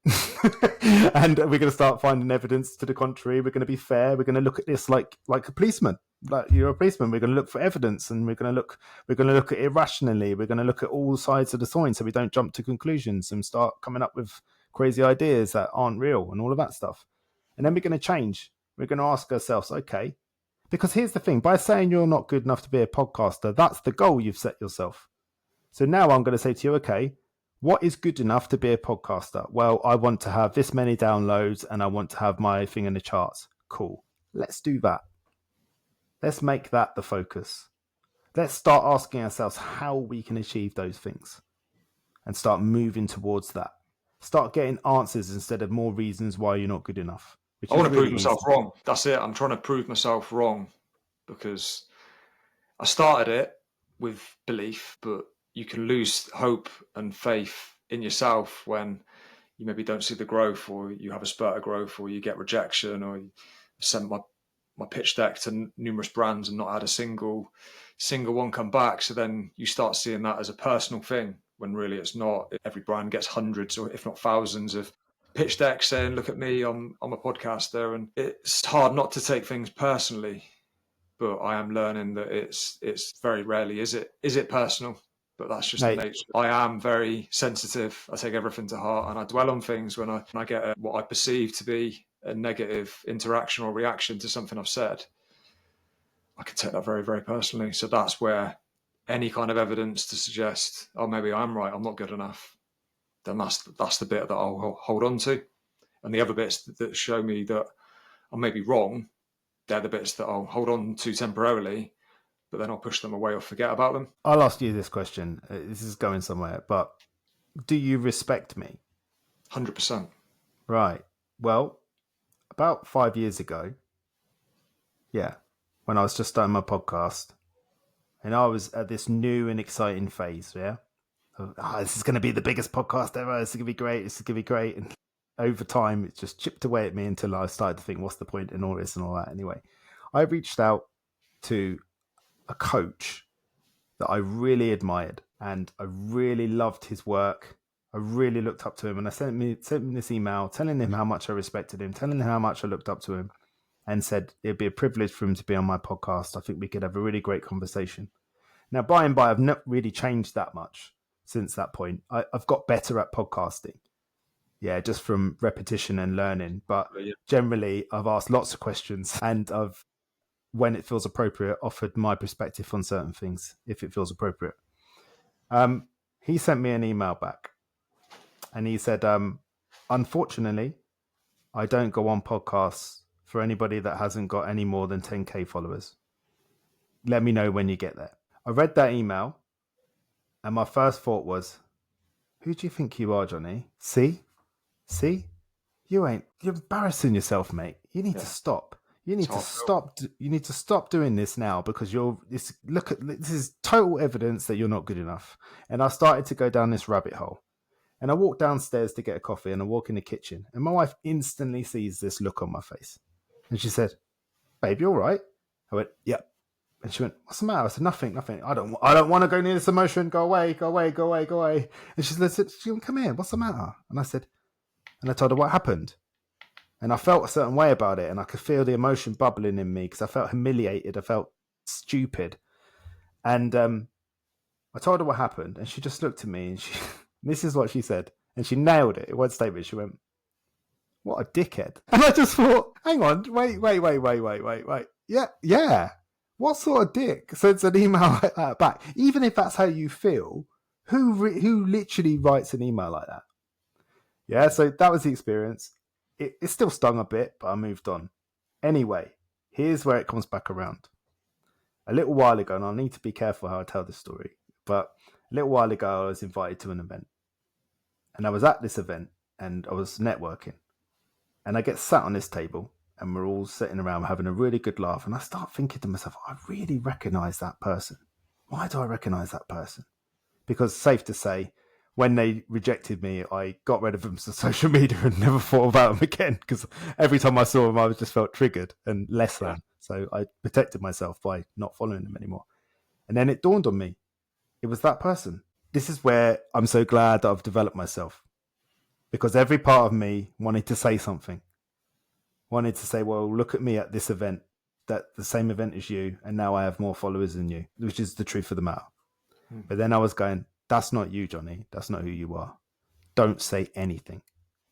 S1: And we're going to start finding evidence to the contrary. We're going to be fair. We're going to look at this like a policeman. Like you're a policeman. We're going to look for evidence, and we're going to look at it rationally. We're going to look at all sides of the coin so we don't jump to conclusions and start coming up with crazy ideas that aren't real and all of that stuff. And then we're going to change. We're going to ask ourselves, okay, because here's the thing, by saying you're not good enough to be a podcaster, that's the goal you've set yourself. So now I'm going to say to you, okay, what is good enough to be a podcaster? Well, I want to have this many downloads and I want to have my thing in the charts. Cool. Let's do that. Let's make that the focus. Let's start asking ourselves how we can achieve those things and start moving towards that. Start getting answers instead of more reasons why you're not good enough.
S2: I want to prove myself wrong. That's it. I'm trying to prove myself wrong because I started it with belief, but you can lose hope and faith in yourself when you maybe don't see the growth, or you have a spurt of growth, or you get rejection, or you send my pitch deck to numerous brands and not had a single one come back. So then you start seeing that as a personal thing when really it's not. Every brand gets hundreds or if not thousands of pitch decks saying, look at me, I'm a podcaster. And it's hard not to take things personally, but I am learning that it's very rarely is it personal. But that's just the nature. I am very sensitive. I take everything to heart and I dwell on things when I get what I perceive to be a negative interaction or reaction to something I've said. I can take that very, very personally. So that's where any kind of evidence to suggest, oh, maybe I'm right, I'm not good enough, then that's the bit that I'll hold on to. And the other bits that show me that I may be wrong, they're the bits that I'll hold on to temporarily, but then I'll push them away or forget about them.
S1: I'll ask you this question. This is going somewhere, but do you respect me?
S2: 100%.
S1: Right. Well, about 5 years ago, when I was just starting my podcast, and I was at this new and exciting phase, this is going to be the biggest podcast ever. This is going to be great. This is going to be great. And over time, it just chipped away at me until I started to think, what's the point in all this and all that? Anyway, I reached out to a coach that I really admired and I really loved his work. I really looked up to him, and I sent him this email telling him how much I respected him, telling him how much I looked up to him, and said it'd be a privilege for him to be on my podcast. I think we could have a really great conversation. Now, by and by, I've not really changed that much since that point. I've got better at podcasting. Yeah, just from repetition and learning. But generally, I've asked lots of questions and I've, when it feels appropriate, offered my perspective on certain things, if it feels appropriate. He sent me an email back and he said, unfortunately, I don't go on podcasts for anybody that hasn't got any more than 10K followers. Let me know when you get there. I read that email and my first thought was, who do you think you are, Johnny? See? You're embarrassing yourself, mate. You need to stop. You need to stop. You need to stop doing this now because this is total evidence that you're not good enough. And I started to go down this rabbit hole. And I walked downstairs to get a coffee and I walk in the kitchen and my wife instantly sees this look on my face. And she said, babe, you all right? I went, yep. And she went, "What's the matter?" I said, "Nothing, nothing. I don't want to go near this emotion. Go away, go away, go away, go away." And she said, "Come here. What's the matter?" And I told her what happened. And I felt a certain way about it, and I could feel the emotion bubbling in me because I felt humiliated. I felt stupid. And I told her what happened, and she just looked at me, and this is what she said, and she nailed it in one statement. She went, "What a dickhead!" And I just thought, "Hang on, wait. Yeah. What sort of dick sends an email like that back? Even if that's how you feel, who literally writes an email like that?" Yeah, so that was the experience. It still stung a bit, but I moved on. Anyway, here's where it comes back around. A little while ago, and I need to be careful how I tell this story, but a little while ago, I was invited to an event. And I was at this event, and I was networking. And I get sat on this table, and we're all sitting around having a really good laugh. And I start thinking to myself, I really recognize that person. Why do I recognize that person? Because safe to say, when they rejected me, I got rid of them to social media and never thought about them again. Because every time I saw them, I just felt triggered and less than. So I protected myself by not following them anymore. And then it dawned on me, it was that person. This is where I'm so glad that I've developed myself. Because every part of me wanted to say something. Wanted to say, well, look at me at this event, that the same event as you, and now I have more followers than you, which is the truth of the matter. But then I was going, that's not you, Johnny. That's not who you are. Don't say anything.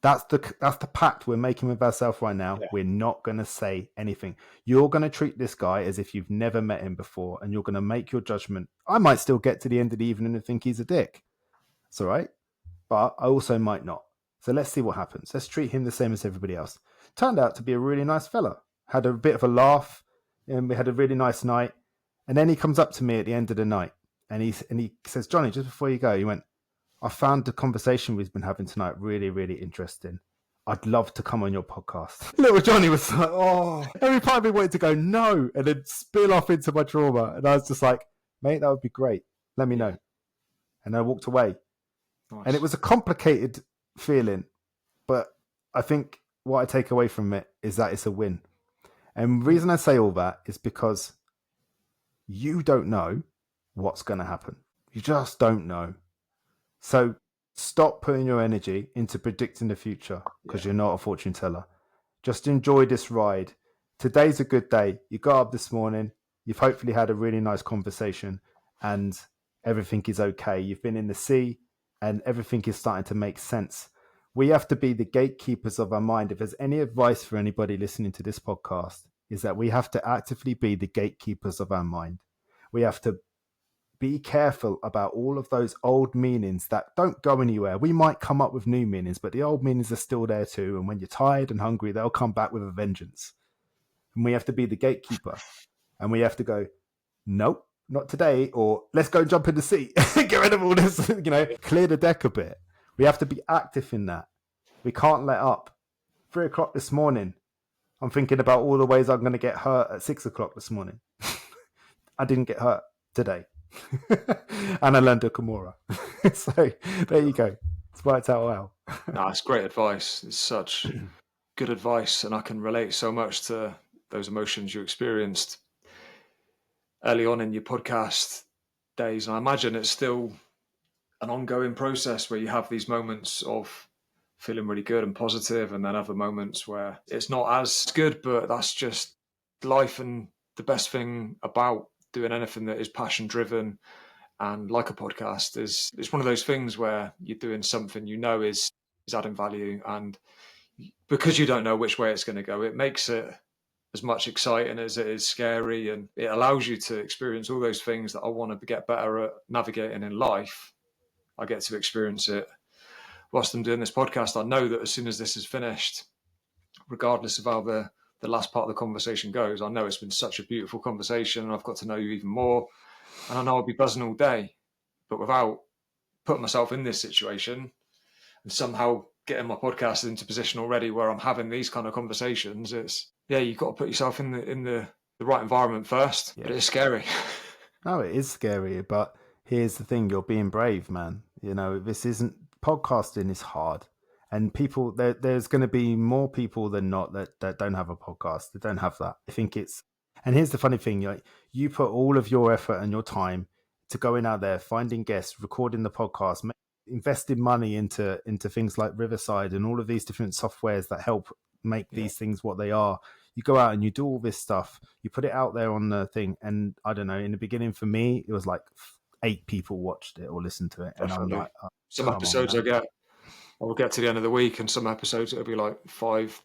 S1: That's the pact we're making with ourselves right now. Yeah. We're not going to say anything. You're going to treat this guy as if you've never met him before, and you're going to make your judgment. I might still get to the end of the evening and think he's a dick. It's all right. But I also might not. So let's see what happens. Let's treat him the same as everybody else. Turned out to be a really nice fella. Had a bit of a laugh, and we had a really nice night. And then he comes up to me at the end of the night, and he says, "Johnny, just before you go," he went, "I found the conversation we've been having tonight really, really interesting. I'd love to come on your podcast." Little Johnny was like, oh. Every part of me wanted to go, no, and then spill off into my trauma. And I was just like, "Mate, that would be great. Let me know." And I walked away. Nice. And it was a complicated feeling, but I think what I take away from it is that it's a win. And the reason I say all that is because you don't know what's going to happen. You just don't know. So stop putting your energy into predicting the future because you're not a fortune teller. Just enjoy this ride. Today's a good day. You got up this morning. You've hopefully had a really nice conversation and everything is okay. You've been in the sea and everything is starting to make sense. We have to be the gatekeepers of our mind. If there's any advice for anybody listening to this podcast, is that we have to actively be the gatekeepers of our mind. We have to be careful about all of those old meanings that don't go anywhere. We might come up with new meanings, but the old meanings are still there too. And when you're tired and hungry, they'll come back with a vengeance. And we have to be the gatekeeper. And we have to go, nope, not today. Or let's go jump in the sea. Get rid of all this, clear the deck a bit. We have to be active in that. We can't let up. 3 o'clock this morning, I'm thinking about all the ways I'm going to get hurt at 6 o'clock this morning. I didn't get hurt today. And I learned a Kimura. So there you go. It's worked out well.
S2: No, it's great advice. It's such good advice, and I can relate so much to those emotions you experienced early on in your podcast days. And I imagine it's still an ongoing process where you have these moments of feeling really good and positive, and then other moments where it's not as good, but that's just life. And the best thing about doing anything that is passion driven and like a podcast is it's one of those things where you're doing something is adding value, and because you don't know which way it's going to go, it makes it as much exciting as it is scary, and it allows you to experience all those things that I want to get better at navigating in life. I get to experience it whilst I'm doing this podcast. I know that as soon as this is finished, regardless of how the last part of the conversation goes, I know it's been such a beautiful conversation and I've got to know you even more. And I know I'll be buzzing all day, but without putting myself in this situation and somehow getting my podcast into position already where I'm having these kind of conversations, you've got to put yourself in the right environment first. Yeah. But it's scary.
S1: No, it is scary, but here's the thing, you're being brave, man. Podcasting is hard. And people, there's going to be more people than not that don't have a podcast. They don't have that. I think it's And here's the funny thing, like, you put all of your effort and your time to going out there, finding guests, recording the podcast, investing money into things like Riverside and all of these different softwares that help make these things what they are. You go out and you do all this stuff, you put it out there on the thing, and I don't know, in the beginning for me it was like 8 people watched it or listened to it.
S2: Definitely.
S1: And I'm like, oh,
S2: some episodes I will get to the end of the week, and some episodes it'll be like five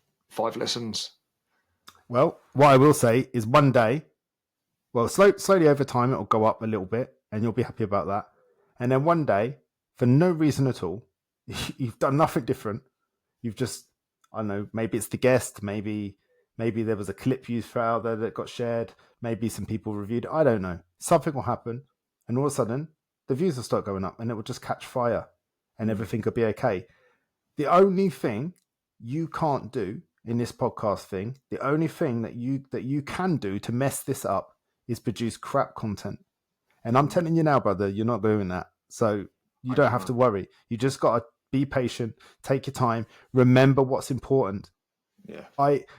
S2: listens.
S1: Well, what I will say is one day, well, slowly over time, it'll go up a little bit and you'll be happy about that. And then one day, for no reason at all, you've done nothing different. You've just, I don't know, maybe it's the guest, maybe there was a clip you threw out there that got shared, maybe some people reviewed it, I don't know. Something will happen, and all of a sudden, the views will start going up and it will just catch fire and everything will be okay. The only thing you can't do in this podcast thing, the only thing that you can do to mess this up is produce crap content. And I'm telling you now, brother, you're not doing that. So you don't have to worry. You just got to be patient, take your time, remember what's important.
S2: Yeah.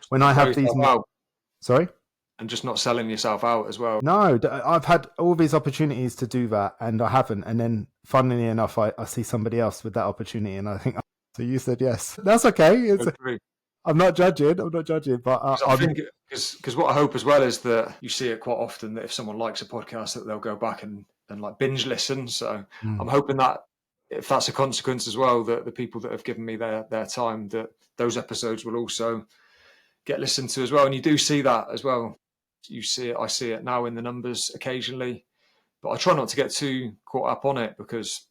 S1: When I have these... Sorry?
S2: And just not selling yourself out as well.
S1: No, I've had all these opportunities to do that and I haven't. And then funnily enough, I see somebody else with that opportunity and I think, so you said yes. That's okay. I'm not judging, but
S2: I think because what I hope as well is that you see it quite often that if someone likes a podcast that they'll go back and like binge listen. So I'm hoping that if that's a consequence as well, that the people that have given me their time, that those episodes will also get listened to as well. And you do see that as well. You see it, I see it now in the numbers occasionally, but I try not to get too caught up on it because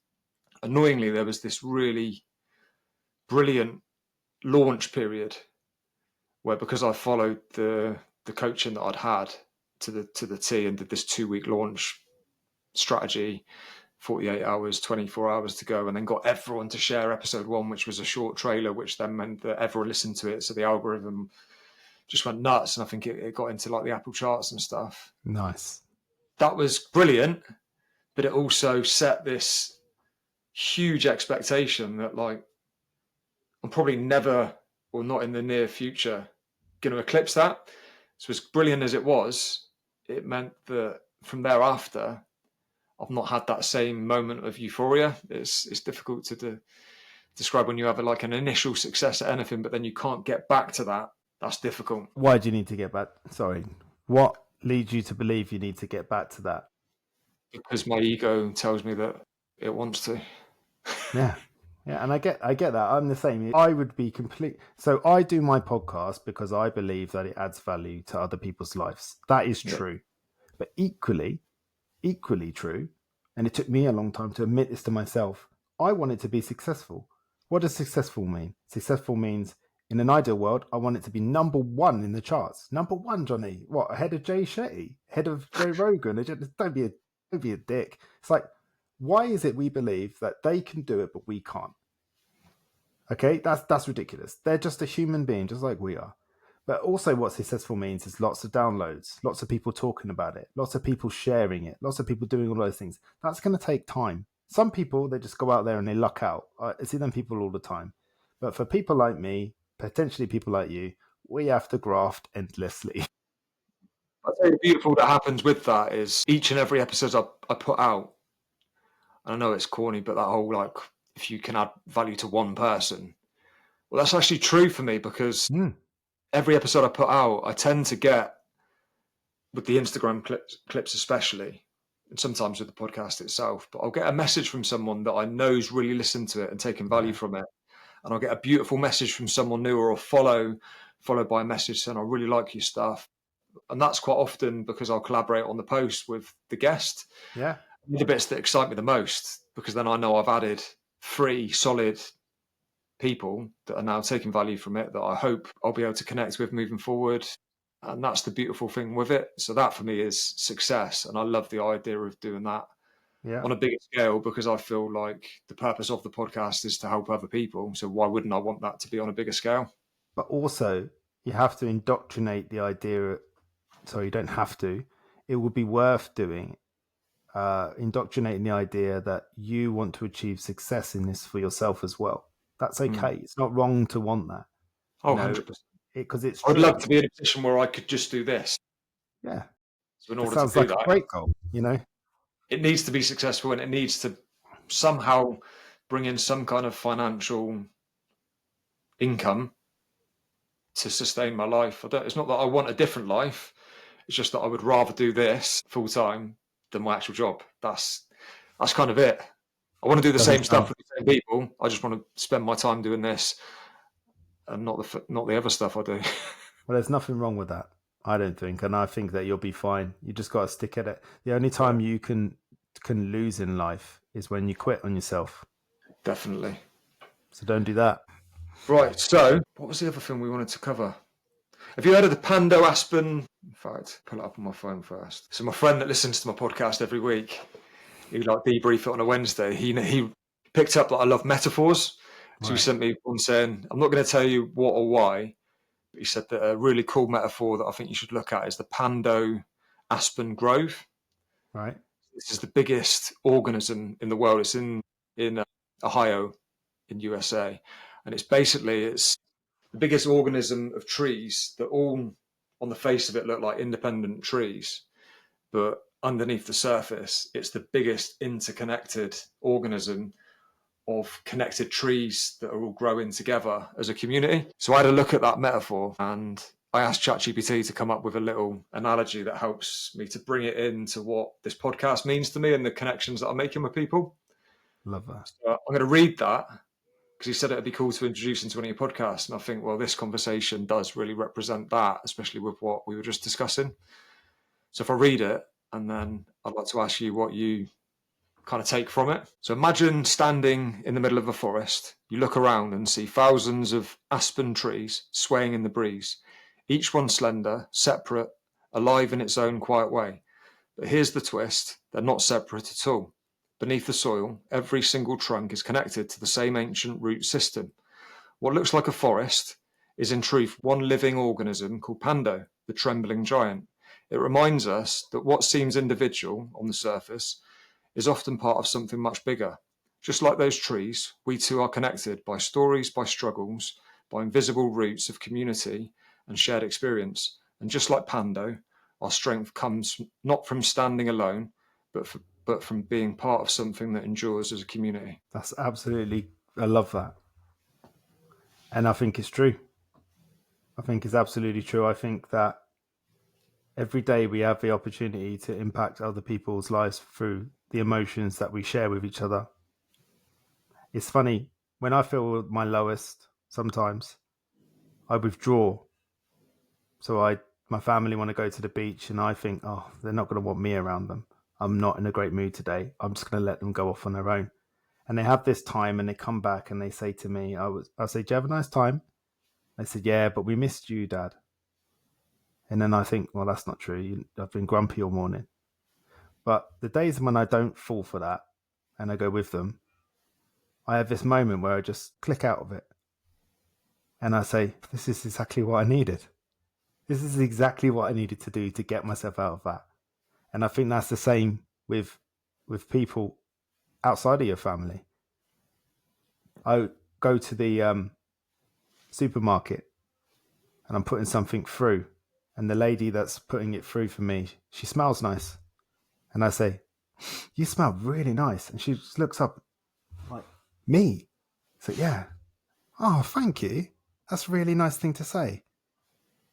S2: annoyingly there was this really brilliant launch period where, because I followed the coaching that I'd had to the T and did this 2-week launch strategy, 48 hours, 24 hours to go, and then got everyone to share episode 1, which was a short trailer, which then meant that everyone listened to it. So the algorithm just went nuts. And I think it got into like the Apple charts and stuff.
S1: Nice.
S2: That was brilliant, but it also set this huge expectation that like, I'm probably never, or not in the near future, going to eclipse that. So as brilliant as it was, it meant that from thereafter, I've not had that same moment of euphoria. It's difficult to describe when you have like an initial success at anything, but then you can't get back to that. That's difficult.
S1: Why do you need to get back? Sorry. What leads you to believe you need to get back to that?
S2: Because my ego tells me that it wants to.
S1: Yeah. Yeah, and I get that. I'm the same. I would be So I do my podcast because I believe that it adds value to other people's lives. That is true. But equally true, and it took me a long time to admit this to myself, I want it to be successful. What does successful mean? Successful means, in an ideal world, I want it to be number 1 in the charts. Number 1, Johnny. What, ahead of Jay Shetty? Ahead of Joe Rogan? Don't be a dick. It's like, why is it we believe that they can do it but we can't? Okay, that's ridiculous. They're just a human being, just like we are. But also what successful means is lots of downloads, lots of people talking about it, lots of people sharing it, lots of people doing all those things. That's going to take time. Some people, they just go out there and they luck out. I see them people all the time. But for people like me, potentially people like you, we have to graft endlessly.
S2: I'd say the beautiful that happens with that is each and every episode I put out, and I know it's corny, but that whole like, if you can add value to one person, well, that's actually true for me because every episode I put out, I tend to get, with the Instagram clips especially, and sometimes with the podcast itself, but I'll get a message from someone that I know's really listened to it and taken value from it. And I'll get a beautiful message from someone new, or followed by a message saying, I really like your stuff. And that's quite often because I'll collaborate on the post with the guest.
S1: Yeah.
S2: The bits that excite me the most, because then I know I've added 3 solid people that are now taking value from it that I hope I'll be able to connect with moving forward. And that's the beautiful thing with it. So that for me is success. And I love the idea of doing that on a bigger scale, because I feel like the purpose of the podcast is to help other people. So why wouldn't I want that to be on a bigger scale?
S1: But also you have to indoctrinate the idea. Sorry, you don't have to. It would be worth doing. Indoctrinating the idea that you want to achieve success in this for yourself as well. That's okay. It's not wrong to want that.
S2: Oh, 100%.
S1: Because it's
S2: I'd love to be in a position where I could just do this.
S1: Yeah.
S2: So in
S1: It
S2: order to
S1: sounds
S2: do
S1: like a
S2: that,
S1: great goal, you know?
S2: it needs to be successful, and it needs to somehow bring in some kind of financial income to sustain my life. It's not that I want a different life. It's just that I would rather do this full time than my actual job. That's kind of it. I want to do the
S1: Doesn't
S2: same stuff
S1: sound,
S2: with the same people. I just want to spend my time doing this and not the other stuff I do.
S1: well, there's nothing wrong with that, I don't think. And I think that you'll be fine. You just got to stick at it. The only
S2: Yeah,
S1: time you can lose in life is when you quit on yourself.
S2: definitely.
S1: So don't do that.
S2: Right. So, what was the other thing we wanted to cover? Have you heard of the Pando Aspen? In fact, pull it up on my phone first. So, my friend that listens to my podcast every week, he like debrief it on a Wednesday. He picked up that I love metaphors. So he
S1: Right.
S2: sent me one saying, I'm not going to tell you what or why, but he said that a really cool metaphor that I think you should look at is the Pando Aspen Grove.
S1: Right.
S2: This is the biggest organism in the world. It's in Ohio, in USA, and it's the biggest organism of trees that all on the face of it look like independent trees, but underneath the surface, it's the biggest interconnected organism of connected trees that are all growing together as a community. So I had a look at that metaphor, and I asked ChatGPT to come up with a little analogy that helps me to bring it into what this podcast means to me and the connections that I'm making with people.
S1: Love that.
S2: So I'm going to read that because he said it'd be cool to introduce into one of your podcasts. And I think, well, this conversation does really represent that, especially with what we were just discussing. So if I read it, and then I'd like to ask you what you kind of take from it. So imagine standing in the middle of a forest. You look around and see thousands of aspen trees swaying in the breeze, each one slender, separate, alive in its own quiet way. But here's the twist: they're not separate at all. Beneath the soil, every single trunk is connected to the same ancient root system. What looks like a forest is in truth one living organism called Pando, the trembling giant. It reminds us that what seems individual on the surface is often part of something much bigger. Just like those trees, we too are connected by stories, by struggles, by invisible roots of community and shared experience. And just like Pando, our strength comes not from standing alone, but from being part of something that endures as a community.
S1: That's absolutely, I love that. And I think it's true. I think it's absolutely true. I think that every day we have the opportunity to impact other people's lives through the emotions that we share with each other. It's funny, when I feel my lowest, sometimes I withdraw. So my family want to go to the beach, and I think, oh, they're not going to want me around them. I'm not in a great mood today. I'm just going to let them go off on their own. And they have this time, and they come back and they say to me, I'll say, do you have a nice time? They said, yeah, but we missed you, Dad. And then I think, well, that's not true. I've been grumpy all morning. But the days when I don't fall for that and I go with them, I have this moment where I just click out of it. And I say, this is exactly what I needed. This is exactly what I needed to do to get myself out of that. And I think that's the same with people outside of your family. I go to the supermarket and I'm putting something through, and the lady that's putting it through for me, she smells nice. And I say, you smell really nice. And she just looks up like, me? So yeah. Oh, thank you. That's a really nice thing to say.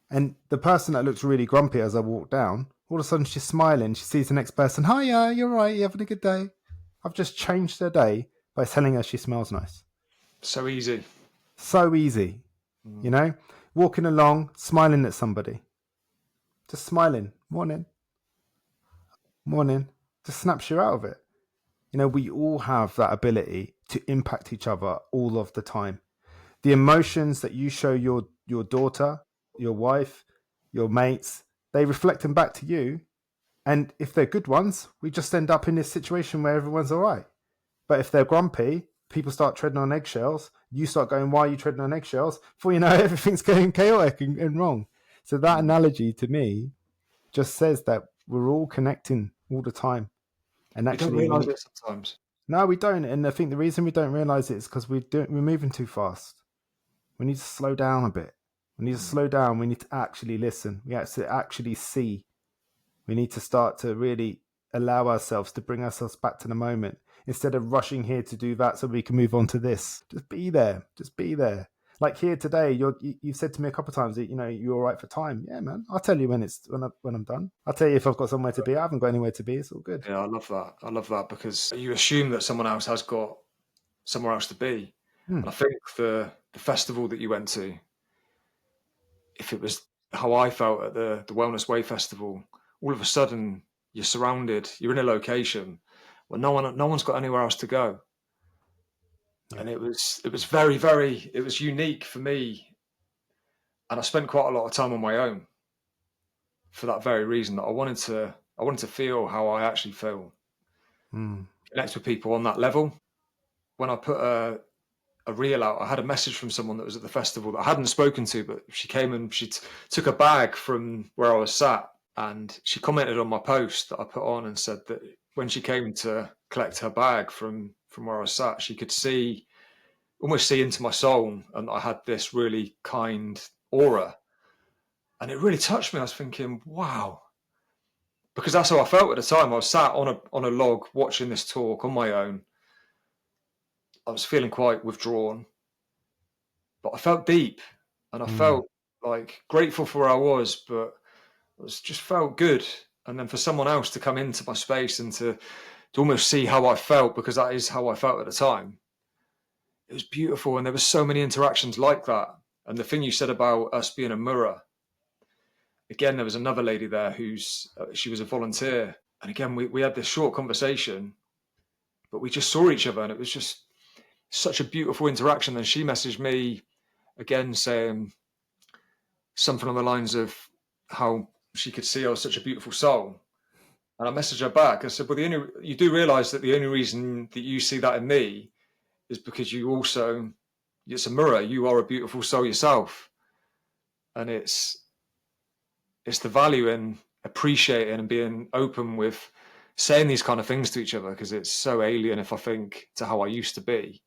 S1: And the person that looks really grumpy as I walk down, all of a sudden she's smiling. She sees the next person. Hiya, you're right. You having a good day? I've just changed her day by telling her she smells nice.
S2: So easy.
S1: So easy. You know, walking along, smiling at somebody. Just smiling. Morning. Morning. Just snaps you out of it. You know, we all have that ability to impact each other all of the time. The emotions that you show your daughter, your wife, your mates, they reflect them back to you. And if they're good ones, we just end up in this situation where everyone's all right. But if they're grumpy, people start treading on eggshells. You start going, why are you treading on eggshells? Before you know, everything's going chaotic and wrong. So that analogy to me just says that we're all connecting all the time. And
S2: We don't
S1: actually,
S2: realise it sometimes.
S1: no, we don't. And I think the reason we don't realize it is because we're moving too fast. We need to slow down a bit. We need to slow down. We need to actually listen. We have to actually see We need to start to really allow ourselves to bring ourselves back to the moment instead of rushing here to do that so we can move on to this. Just be there. Just be there. Like here today, you've said to me a couple of times that you're all right for time. Yeah, man. I'll tell you when I'm done. I'll tell you if I've got somewhere to be. I haven't got anywhere to be. It's all good.
S2: Yeah, I love that. I love that because you assume that someone else has got somewhere else to be. And I think the festival that you went to, if it was how I felt at the Wellness Way Festival, all of a sudden you're surrounded, you're in a location where no one's got anywhere else to go. Yeah. And it was very, very, it was unique for me. And I spent quite a lot of time on my own for that very reason, that I wanted to feel how I actually feel. Connect with people on that level. When I put a reel out, I had a message from someone that was at the festival that I hadn't spoken to, but she came and she took a bag from where I was sat, and she commented on my post that I put on and said that when she came to collect her bag from where I was sat, she could almost see into my soul, and I had this really kind aura, and it really touched me. I was thinking, wow, because that's how I felt at the time. I was sat on a log watching this talk on my own. I was feeling quite withdrawn, but I felt deep, and I felt like grateful for where I was, but it just felt good. And then for someone else to come into my space and to almost see how I felt, because that is how I felt at the time, it was beautiful. And there were so many interactions like that. And the thing you said about us being a mirror, again, there was another lady there she was a volunteer. And again, we had this short conversation, but we just saw each other, and it was just such a beautiful interaction. And she messaged me again saying something on the lines of how she could see I was such a beautiful soul. And I messaged her back. I said, well, you do realize that the only reason that you see that in me is because it's a mirror. You are a beautiful soul yourself. And it's the value in appreciating and being open with saying these kind of things to each other, because it's so alien, if I think, to how I used to be.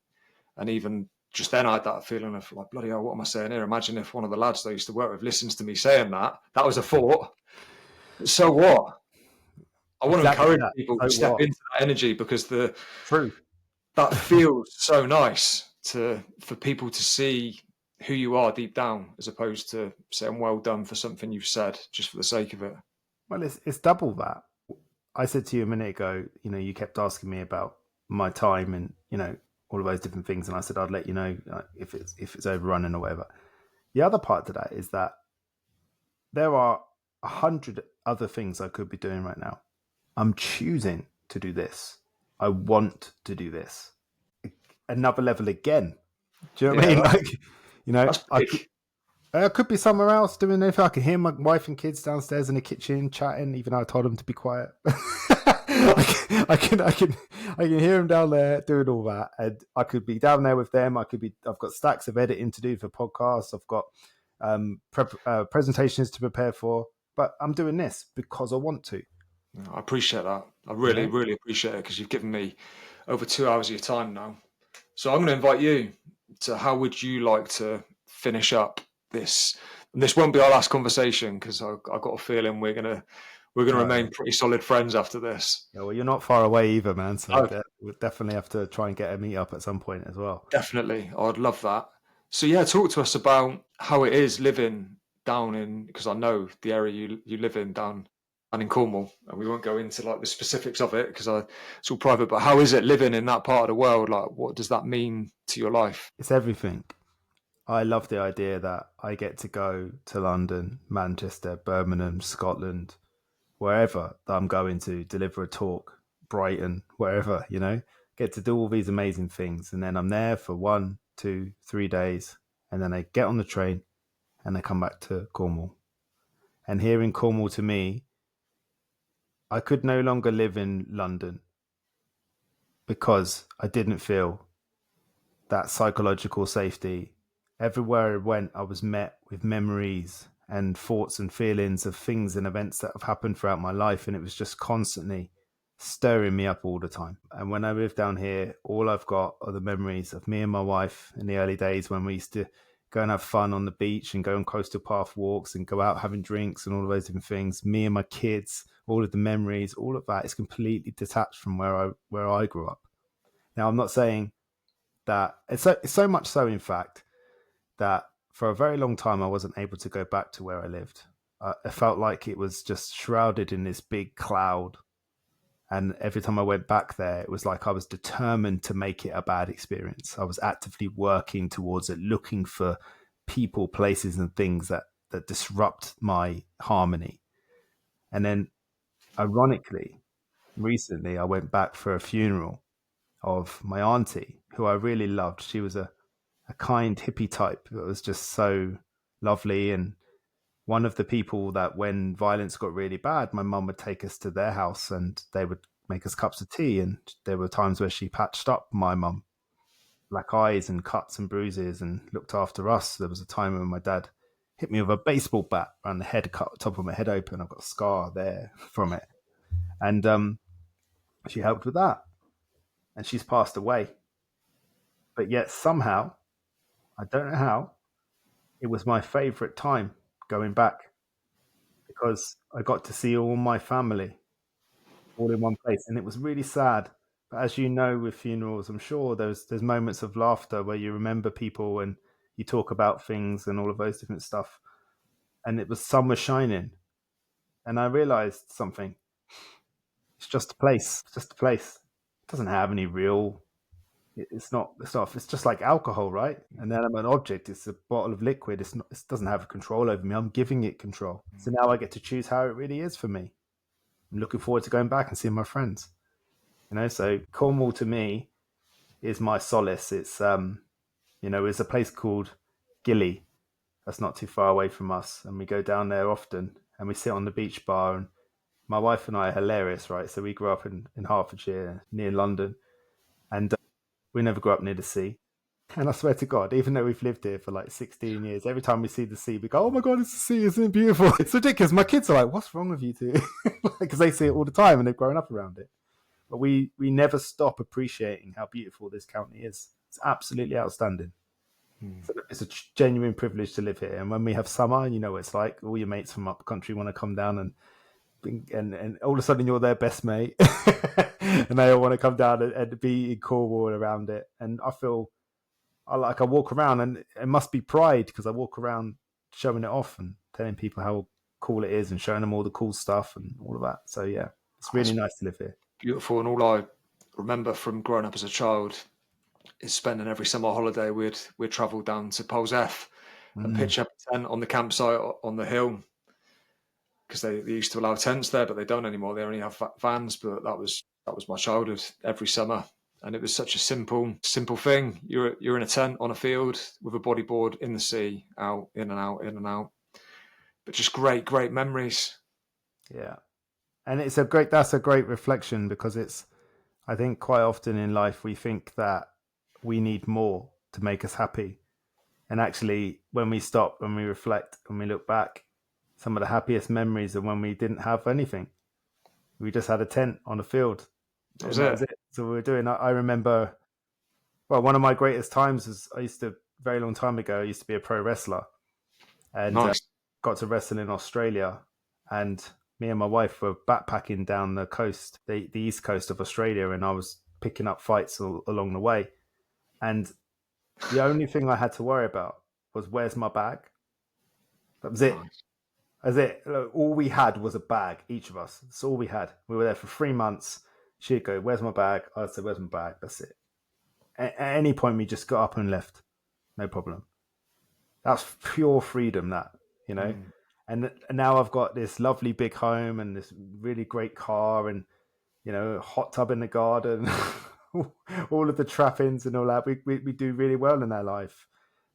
S2: And even just then I had that feeling of like, bloody hell, what am I saying here? Imagine if one of the lads that I used to work with listens to me saying that. That was a thought. So what? I want to encourage people to step into that energy, because that feels so nice for people to see who you are deep down, as opposed to saying well done for something you've said just for the sake of it.
S1: Well, it's double that. I said to you a minute ago, you kept asking me about my time and, all of those different things. And I said, I'd let you know if it's overrunning or whatever. The other part to that is that there are 100 other things I could be doing right now. I'm choosing to do this. I want to do this. Another level again. Do you know what I mean? Like, I could be somewhere else doing anything. I can hear my wife and kids downstairs in the kitchen chatting, even though I told them to be quiet. I can hear them down there doing all that, and I could be down there with them. I've got stacks of editing to do for podcasts. I've got presentations to prepare for, but I'm doing this because I want to.
S2: I appreciate that. I really, really appreciate it, because you've given me over 2 hours of your time now. So I'm going to invite you to, how would you like to finish up this? And this won't be our last conversation, because I got a feeling we're going to remain pretty solid friends after this.
S1: Yeah, well, you're not far away either, man. So we'll definitely have to try and get a meet up at some point as well.
S2: Definitely. I'd love that. So yeah, talk to us about how it is living down in, because I know the area you live in down in Cornwall, and we won't go into like the specifics of it because it's all private, but how is it living in that part of the world? Like, what does that mean to your life?
S1: It's everything. I love the idea that I get to go to London, Manchester, Birmingham, Scotland, wherever that I'm going to deliver a talk, Brighton, wherever, get to do all these amazing things. And then I'm there for 1, 2, 3 days. And then I get on the train and I come back to Cornwall. And here in Cornwall, to me, I could no longer live in London because I didn't feel that psychological safety. Everywhere I went, I was met with memories and thoughts and feelings of things and events that have happened throughout my life. And it was just constantly stirring me up all the time. And when I live down here, all I've got are the memories of me and my wife in the early days when we used to go and have fun on the beach and go on coastal path walks and go out having drinks and all of those different things. Me and my kids, all of the memories, all of that is completely detached from where I grew up. Now, I'm not saying that it's so much so, in fact, that for a very long time I wasn't able to go back to where I lived. I felt like it was just shrouded in this big cloud. And every time I went back there, it was like I was determined to make it a bad experience. I was actively working towards it, looking for people, places, and things that disrupt my harmony. And then, ironically, recently I went back for a funeral of my auntie, who I really loved. She was a kind hippie type that was just so lovely. And one of the people that when violence got really bad, my mum would take us to their house and they would make us cups of tea. And there were times where she patched up my mum, black eyes and cuts and bruises, and looked after us. There was a time when my dad hit me with a baseball bat around the head, cut the top of my head open. I've got a scar there from it. And she helped with that. And she's passed away. But yet somehow, I don't know how, it was my favorite time going back because I got to see all my family all in one place. And it was really sad. But as you know, with funerals, I'm sure there's moments of laughter where you remember people and you talk about things and all of those different stuff. And it was sun was shining. And I realized something. It's just a place. It's just a place. It doesn't have any real. It's not. It's just like alcohol, right? An element object. It's a bottle of liquid. It's not. It doesn't have control over me. I'm giving it control. So now I get to choose how it really is for me. I'm looking forward to going back and seeing my friends. So Cornwall to me is my solace. It's it's a place called Gilly that's not too far away from us, and we go down there often and we sit on the beach bar. And my wife and I are hilarious, right? So we grew up in Hertfordshire near London, and we never grew up near the sea. And I swear to God, even though we've lived here for like 16 years, every time we see the sea, we go, "Oh my God, it's the sea, isn't it beautiful?" It's ridiculous. My kids are like, "What's wrong with you two?" Because they see it all the time and they've grown up around it. But we never stop appreciating how beautiful this county is. It's absolutely outstanding. So it's a genuine privilege to live here. And when we have summer, you know what it's like. All your mates from up country want to come down and all of a sudden you're their best mate. And they all want to come down and be in Cornwall around it. And I walk around and it must be pride because I walk around showing it off and telling people how cool it is and showing them all the cool stuff and all of that. So yeah, it's really nice to live here.
S2: Beautiful. And all I remember from growing up as a child is spending every summer holiday we'd travel down to Poles F and pitch up a tent on the campsite on the hill, because they used to allow tents there, but they don't anymore. They only have vans. But that was my childhood every summer, and it was such a simple thing. You're in a tent on a field with a bodyboard in the sea, out, in and out, in and out. But just great memories.
S1: Yeah, and that's a great reflection because I think quite often in life we think that we need more to make us happy. And actually, when we stop, when we reflect, when we look back, some of the happiest memories are when we didn't have anything. We just had a tent on a field.
S2: That was it.
S1: So we were doing, I remember, well, one of my greatest times was very long time ago, I used to be a pro wrestler and
S2: Nice.
S1: got to wrestle in Australia. And me and my wife were backpacking down the coast, the east coast of Australia, and I was picking up fights along the way. And the only thing I had to worry about was where's my bag? That was it.
S2: Nice.
S1: That's it. All we had was a bag, each of us. That's all we had. We were there for 3 months. She'd go, "Where's my bag?" I'd say, "Where's my bag?" That's it. At any point, we just got up and left. No problem. That's pure freedom, And now I've got this lovely big home and this really great car and, hot tub in the garden, all of the trappings and all that. We do really well in our life.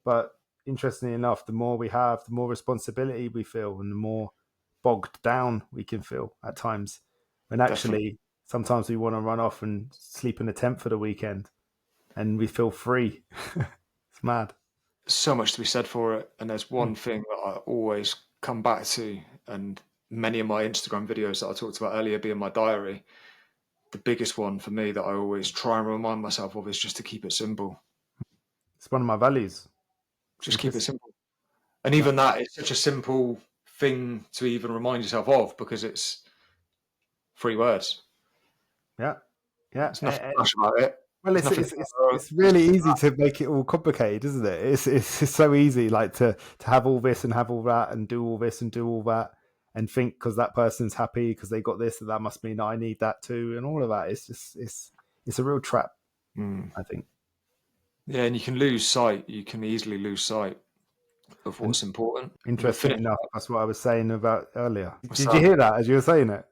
S1: But interestingly enough, the more we have, the more responsibility we feel and the more bogged down we can feel at times. And actually, sometimes we want to run off and sleep in a tent for the weekend and we feel free. It's mad.
S2: So much to be said for it. And there's one thing that I always come back to, and many of my Instagram videos that I talked about earlier being my diary, the biggest one for me that I always try and remind myself of is just to keep it simple.
S1: It's one of my values.
S2: Just keep it simple. And even that, it's such a simple thing to even remind yourself of, because it's 3 words.
S1: Yeah.
S2: There's nothing flash about it.
S1: Well, it's really easy to make it all complicated, isn't it? It's so easy, like to have all this and have all that and do all this and do all that and think because that person's happy because they got this, that must mean I need that too, and all of that. It's just it's a real trap, I think.
S2: Yeah, and you can lose sight. You can easily lose sight of what's important.
S1: Interesting enough, that's what I was saying about earlier. Did you hear that as you were saying it?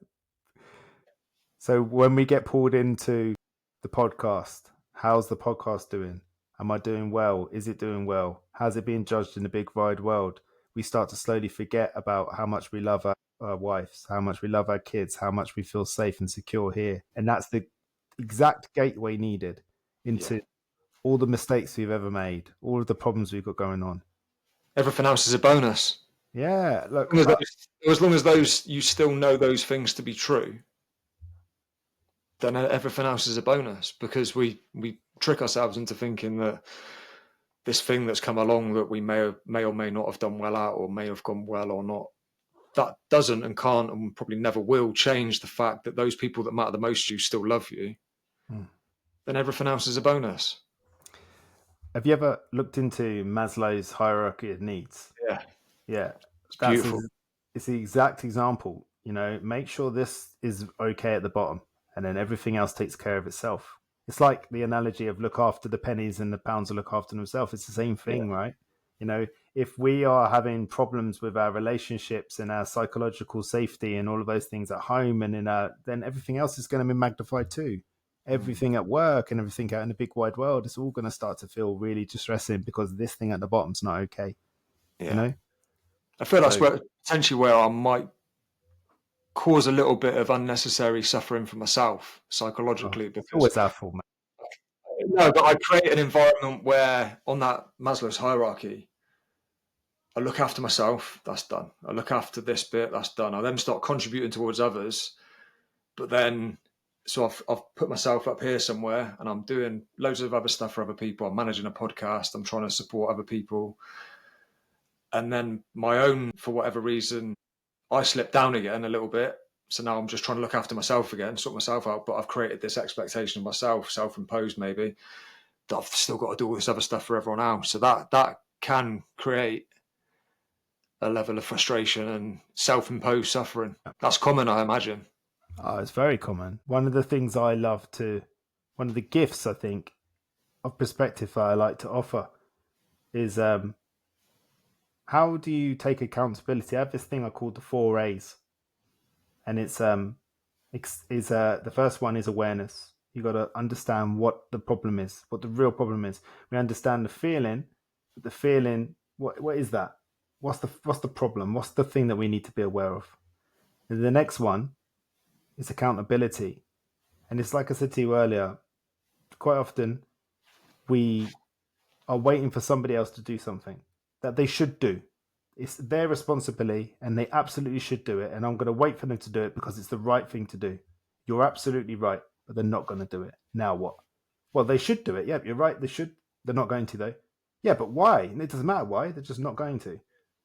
S1: So when we get pulled into the podcast, how's the podcast doing? Am I doing well? Is it doing well? How's it being judged in the big wide world? We start to slowly forget about how much we love our wives, how much we love our kids, how much we feel safe and secure here. And that's the exact gateway needed into all the mistakes we've ever made, all of the problems we've got going on.
S2: Everything else is a bonus.
S1: Yeah, look.
S2: As long as those, you still know those things to be true, then everything else is a bonus, because we trick ourselves into thinking that this thing that's come along that we may or may not have done well at, or may have gone well or not, that doesn't and can't and probably never will change the fact that those people that matter the most to you still love you. Then everything else is a bonus.
S1: Have you ever looked into Maslow's hierarchy of needs? Yeah.
S2: It's beautiful.
S1: It's the exact example. You know, make sure this is okay at the bottom, and then everything else takes care of itself. It's like the analogy of look after the pennies and the pounds will look after themselves. It's the same thing, right? You know, if we are having problems with our relationships and our psychological safety and all of those things at home and then everything else is going to be magnified too. Everything at work and everything out in the big wide world, it's all going to start to feel really distressing because this thing at the bottom's not okay. You know?
S2: I feel that's potentially where I might cause a little bit of unnecessary suffering for myself psychologically.
S1: Because it's always our fault, man.
S2: No, but I create an environment where on that Maslow's hierarchy, I look after myself, that's done. I look after this bit, that's done. I then start contributing towards others, but then, so I've put myself up here somewhere and I'm doing loads of other stuff for other people. I'm managing a podcast. I'm trying to support other people. And then my own, for whatever reason, I slipped down again a little bit. So now I'm just trying to look after myself again, sort myself out. But I've created this expectation of myself, self-imposed maybe, that I've still got to do all this other stuff for everyone else. So that can create a level of frustration and self-imposed suffering. That's common, I imagine.
S1: Oh, it's very common. One of the things I love to, one of the gifts I think of perspective I like to offer is how do you take accountability? I have this thing I call the 4 A's, and it's the first one is awareness. You got to understand what the problem is, what the real problem is. We understand the feeling, but the feeling, what is that? What's the problem? What's the thing that we need to be aware of? And the next one is accountability. And it's like I said to you earlier, quite often we are waiting for somebody else to do something that they should do. It's their responsibility and they absolutely should do it. And I'm going to wait for them to do it because it's the right thing to do. You're absolutely right, but they're not going to do it. Now what? Well, they should do it. Yeah, you're right. They should. They're not going to though. Yeah, but why? And it doesn't matter why. They're just not going to.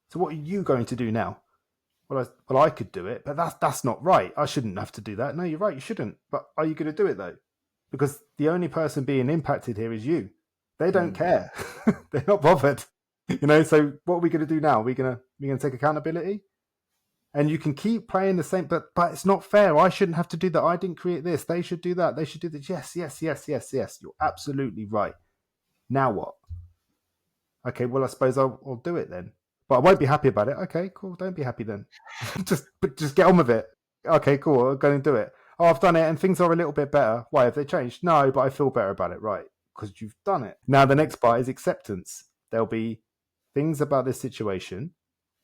S1: So what are you going to do now? Well, I could do it, but that's not right. I shouldn't have to do that. No, you're right. You shouldn't. But are you going to do it though? Because the only person being impacted here is you. They don't care. They're not bothered. You know. So what are we going to do now? We're going to take accountability, and you can keep playing the same. But it's not fair. I shouldn't have to do that. I didn't create this. They should do that. They should do this. Yes. You're absolutely right. Now what? Okay. Well, I suppose I'll do it then. But I won't be happy about it. Okay, cool. Don't be happy then. just get on with it. Okay, cool. I'll go and do it. Oh, I've done it and things are a little bit better. Why, have they changed? No, but I feel better about it. Right, because you've done it. Now the next part is acceptance. There'll be things about this situation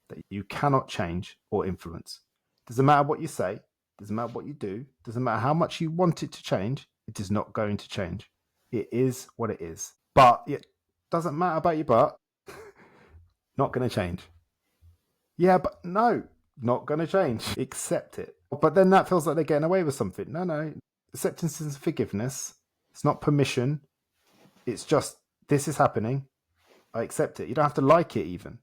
S1: that you cannot change or influence. Doesn't matter what you say. Doesn't matter what you do. Doesn't matter how much you want it to change. It is not going to change. It is what it is. But it doesn't matter about your butt. Not going to change. Yeah, but no, not going to change. Accept it. But then that feels like they're getting away with something. No. Acceptance is forgiveness. It's not permission. It's just, this is happening. I accept it. You don't have to like it even.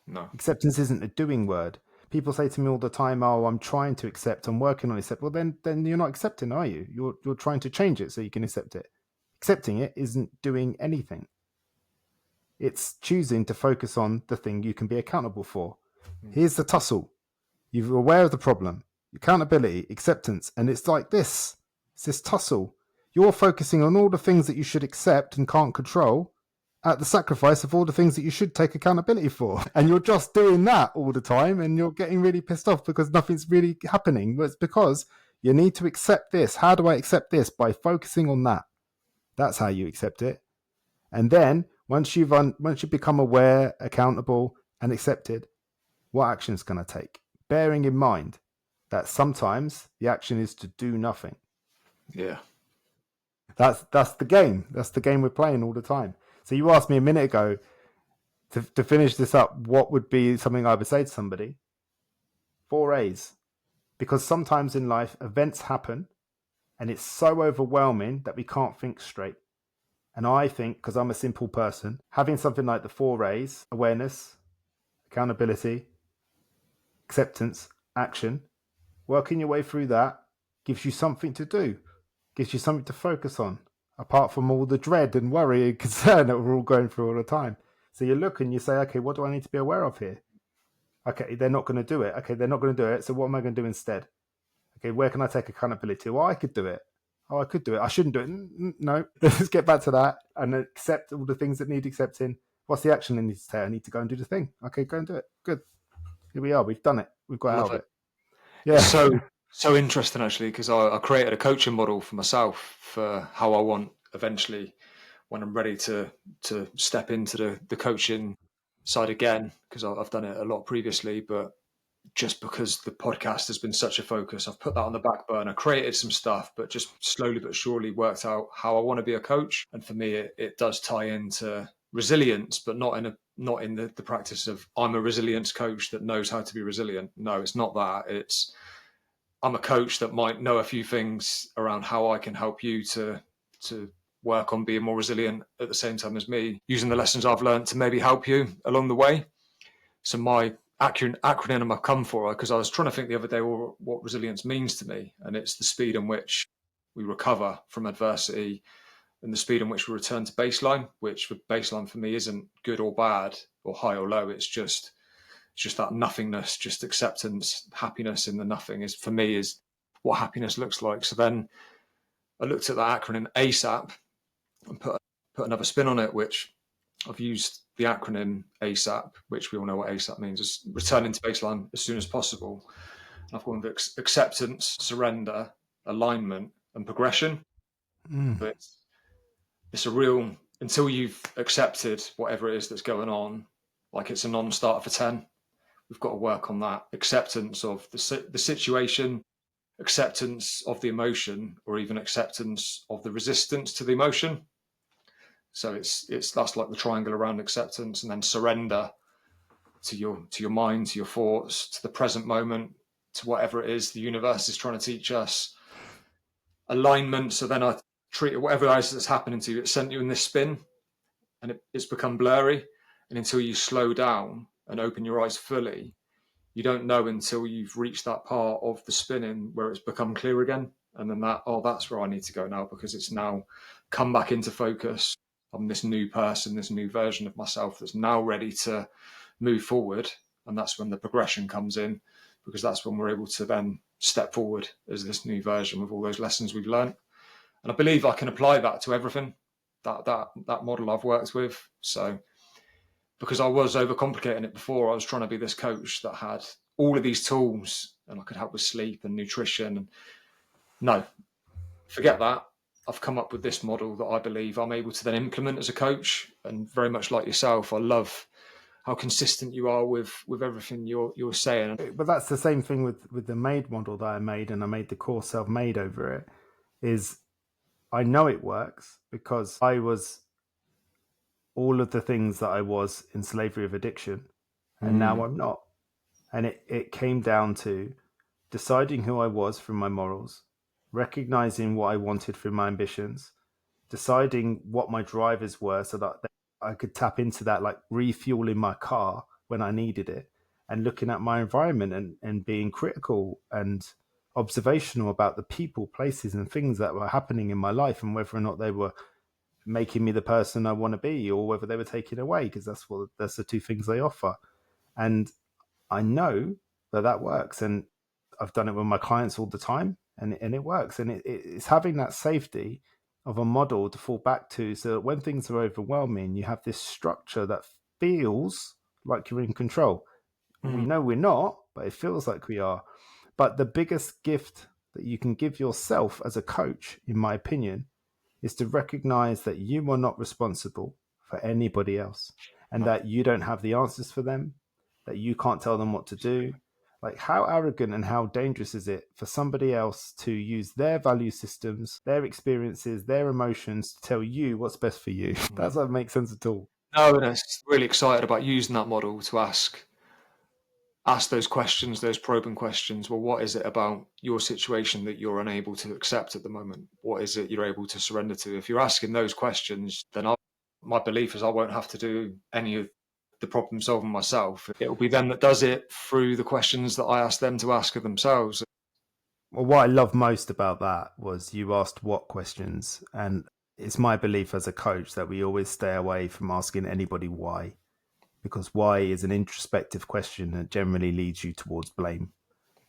S2: No.
S1: Acceptance isn't a doing word. People say to me all the time, "Oh, I'm trying to accept. I'm working on accept." Well, then you're not accepting, are you? You're trying to change it so you can accept it. Accepting it isn't doing anything. It's choosing to focus on the thing you can be accountable for. Here's the tussle. You're aware of the problem, accountability, acceptance, and it's like this. It's this tussle. You're focusing on all the things that you should accept and can't control at the sacrifice of all the things that you should take accountability for. And you're just doing that all the time, and you're getting really pissed off because nothing's really happening. But it's because you need to accept this. How do I accept this? By focusing on that. That's how you accept it. And then once you become aware, accountable, and accepted, what action's going to take? Bearing in mind that sometimes the action is to do nothing.
S2: Yeah.
S1: That's the game. That's the game we're playing all the time. So you asked me a minute ago to finish this up, what would be something I would say to somebody? 4 A's. Because sometimes in life, events happen and it's so overwhelming that we can't think straight. And I think, because I'm a simple person, having something like the 4 A's, awareness, accountability, acceptance, action, working your way through that gives you something to do, gives you something to focus on, apart from all the dread and worry and concern that we're all going through all the time. So you look and you say, okay, what do I need to be aware of here? Okay, they're not going to do it. Okay, they're not going to do it. So what am I going to do instead? Okay, where can I take accountability? Well, I could do it. Oh, I could do it. I shouldn't do it. No, let's get back to that and accept all the things that need accepting. What's the action I need to take? I need to go and do the thing. Okay, go and do it. Good. Here we are. We've done it. We've got out of it. Yeah.
S2: It's so interesting, actually, because I created a coaching model for myself for how I want eventually, when I'm ready to step into the coaching side again, because I've done it a lot previously, but just because the podcast has been such a focus, I've put that on the back burner, created some stuff, but just slowly but surely worked out how I want to be a coach. And for me, it does tie into resilience, but not in the practice of I'm a resilience coach that knows how to be resilient. No, it's not that. It's I'm a coach that might know a few things around how I can help you to work on being more resilient at the same time as me, using the lessons I've learned to maybe help you along the way. So my acronym I've come for, because I was trying to think the other day what resilience means to me, and it's the speed in which we recover from adversity and the speed in which we return to baseline, which baseline for me isn't good or bad or high or low. It's just that nothingness, just acceptance, happiness in the nothing is for me is what happiness looks like. So then I looked at that acronym ASAP and put another spin on it, which I've used the acronym ASAP, which we all know what ASAP means, is returning to baseline as soon as possible. And I've gone with acceptance, surrender, alignment, and progression. But it's a real, until you've accepted whatever it is that's going on, like it's a non-starter for 10. We've got to work on that acceptance of the situation, acceptance of the emotion, or even acceptance of the resistance to the emotion. So it's that's like the triangle around acceptance, and then surrender to your mind, to your thoughts, to the present moment, to whatever it is the universe is trying to teach us. Alignment. So then I treat it, whatever else that's happening to you, it sent you in this spin, and it's become blurry. And until you slow down and open your eyes fully, you don't know until you've reached that part of the spinning where it's become clear again. And then that's where I need to go now, because it's now come back into focus. I'm this new person, this new version of myself that's now ready to move forward. And that's when the progression comes in, because that's when we're able to then step forward as this new version with all those lessons we've learned. And I believe I can apply that to everything, that model I've worked with. So because I was overcomplicating it before, I was trying to be this coach that had all of these tools and I could help with sleep and nutrition. And no, forget that. I've come up with this model that I believe I'm able to then implement as a coach. And very much like yourself, I love how consistent you are with everything you're saying.
S1: But that's the same thing with the MADE model that I made, and I made the course self-made over it, is I know it works because I was all of the things that I was in slavery of addiction, and now I'm not. And it came down to deciding who I was from my morals, recognizing what I wanted from my ambitions, deciding what my drivers were so that I could tap into that, like refueling my car when I needed it, and looking at my environment and being critical and observational about the people, places, and things that were happening in my life, and whether or not they were making me the person I want to be, or whether they were taking away, because that's the two things they offer. And I know that works, and I've done it with my clients all the time, and it works. And it's having that safety of a model to fall back to, so that when things are overwhelming, you have this structure that feels like you're in control. We know we're not, but it feels like we are. But the biggest gift that you can give yourself as a coach, in my opinion, is to recognize that you are not responsible for anybody else, and
S2: No.
S1: that you don't have the answers for them, that you can't tell them what to do. Like, how arrogant and how dangerous is it for somebody else to use their value systems, their experiences, their emotions to tell you what's best for you? That doesn't make sense at all.
S2: No, and it's really excited about using that model to ask those questions, those probing questions. Well, what is it about your situation that you're unable to accept at the moment? What is it you're able to surrender to? If you're asking those questions, then my belief is I won't have to do any of the problem solving myself. It'll be them that does it through the questions that I ask them to ask of themselves.
S1: Well, what I love most about that was you asked what questions. And it's my belief as a coach that we always stay away from asking anybody why, because why is an introspective question that generally leads you towards blame.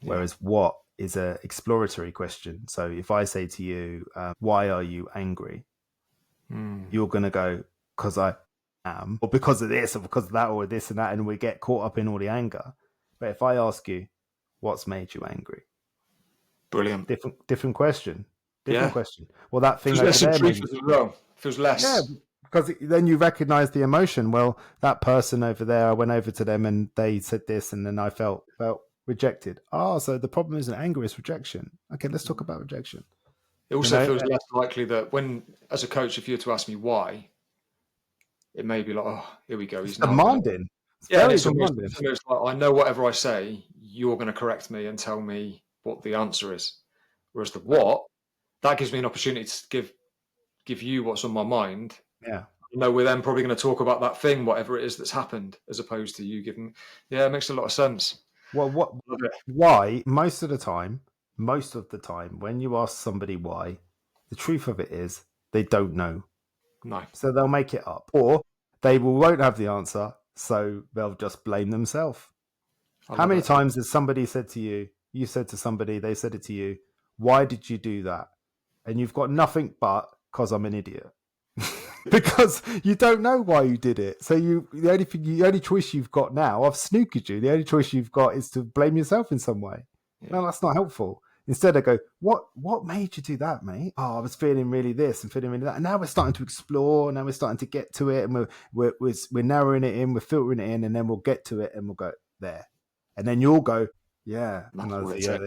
S1: Whereas what is an exploratory question. So if I say to you, why are you angry? You're going to go, because I am, or because of this, or because of that, or this and that, and we get caught up in all the anger. But if I ask you, what's made you angry?
S2: Brilliant.
S1: Different question. Different
S2: Yeah.
S1: question. Well, that thing
S2: Feels
S1: over
S2: less
S1: there, maybe.
S2: intrusive as well. Feels less.
S1: Yeah, because then you recognize the emotion. Well, that person over there, I went over to them and they said this, and then I felt rejected. Oh, so the problem isn't anger, it's rejection. Okay, let's talk about rejection.
S2: It also feels less likely that when, as a coach, if you were to ask me why, it may be like, oh, here we go. He's now
S1: demanding. It's
S2: yeah, and
S1: very
S2: it's
S1: demanding.
S2: almost like, I know whatever I say, you're going to correct me and tell me what the answer is. Whereas the what, that gives me an opportunity to give you what's on my mind.
S1: Yeah.
S2: You know, we're then probably going to talk about that thing, whatever it is that's happened, as opposed to you giving. Yeah, it makes a lot of sense.
S1: Well, why? Most of the time, when you ask somebody why, the truth of it is they don't know.
S2: No.
S1: So they'll make it up, or they won't have the answer, so they'll just blame themselves. How many times has somebody said to you, you said to somebody, they said it to you, why did you do that? And you've got nothing but, because I'm an idiot. Because you don't know why you did it. So the only choice you've got now, I've snooked you, the only choice you've got is to blame yourself in some way. Yeah. No, that's not helpful. Instead, I go, what made you do that, mate? Oh, I was feeling really this and feeling really that. And now we're starting to explore. Now we're starting to get to it, and we're narrowing it in, we're filtering it in, and then we'll get to it, and we'll go there. And then you'll go, yeah. And I say, yeah,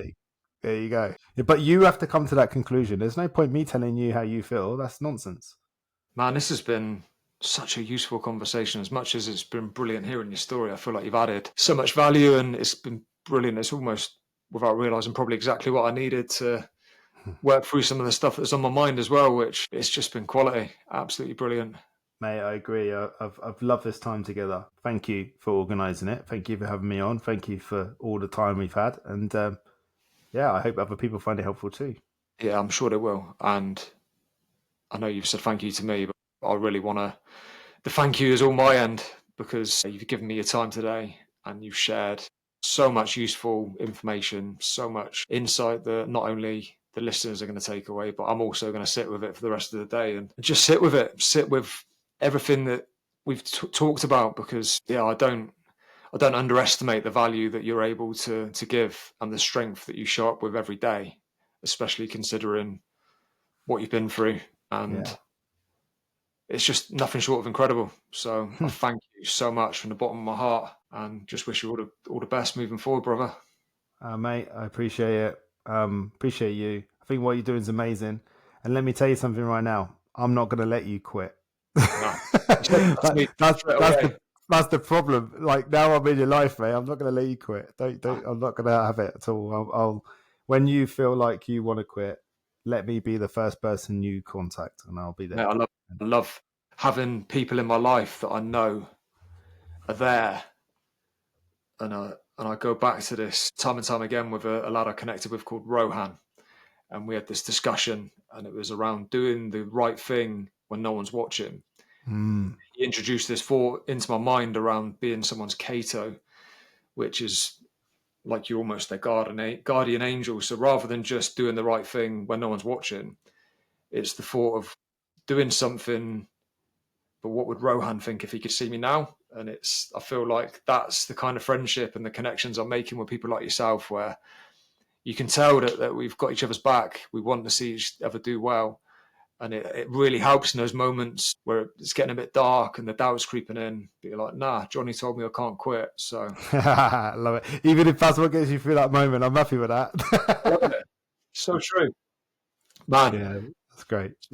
S1: there you go. Yeah, but you have to come to that conclusion. There's no point me telling you how you feel. That's nonsense.
S2: Man, this has been such a useful conversation. As much as it's been brilliant hearing your story, I feel like you've added so much value, and it's been brilliant. It's almost, without realising, probably exactly what I needed to work through some of the stuff that's on my mind as well, which it's just been quality. Absolutely brilliant.
S1: Mate, I agree. I've loved this time together. Thank you for organising it. Thank you for having me on. Thank you for all the time we've had. And yeah, I hope other people find it helpful too.
S2: Yeah, I'm sure they will. And I know you've said thank you to me, but I really want to. The thank you is all my end, because you've given me your time today and you've shared so much useful information, so much insight that not only the listeners are going to take away, but I'm also going to sit with it for the rest of the day and just sit with it, sit with everything that we've talked about, because yeah, I don't underestimate the value that you're able to give and the strength that you show up with every day, especially considering what you've been through. And it's just nothing short of incredible. So I thank you so much from the bottom of my heart, and just wish you all the best moving forward, brother.
S1: Mate, I appreciate it. Appreciate you. I think what you're doing is amazing. And let me tell you something right now. I'm not going to let you quit.
S2: No.
S1: That's the problem. Like, now I'm in your life, mate. I'm not going to let you quit. Don't. I'm not going to have it at all. I'll when you feel like you want to quit, let me be the first person you contact, and I'll be there.
S2: Mate, I love having people in my life that I know are there. And I go back to this time and time again with a lad I connected with called Rohan. And we had this discussion, and it was around doing the right thing when no one's watching. He introduced this thought into my mind around being someone's Cato, which is like you're almost their guardian angel. So rather than just doing the right thing when no one's watching, it's the thought of doing something, but what would Rohan think if he could see me now? And I feel like that's the kind of friendship and the connections I'm making with people like yourself, where you can tell that we've got each other's back. We want to see each other do well. And it really helps in those moments where it's getting a bit dark and the doubt's creeping in. But you're like, nah, Johnny told me I can't quit. So
S1: I love it. Even if that's what gets you through that moment, I'm happy with that.
S2: I love it. So true. Man.
S1: Yeah, that's great.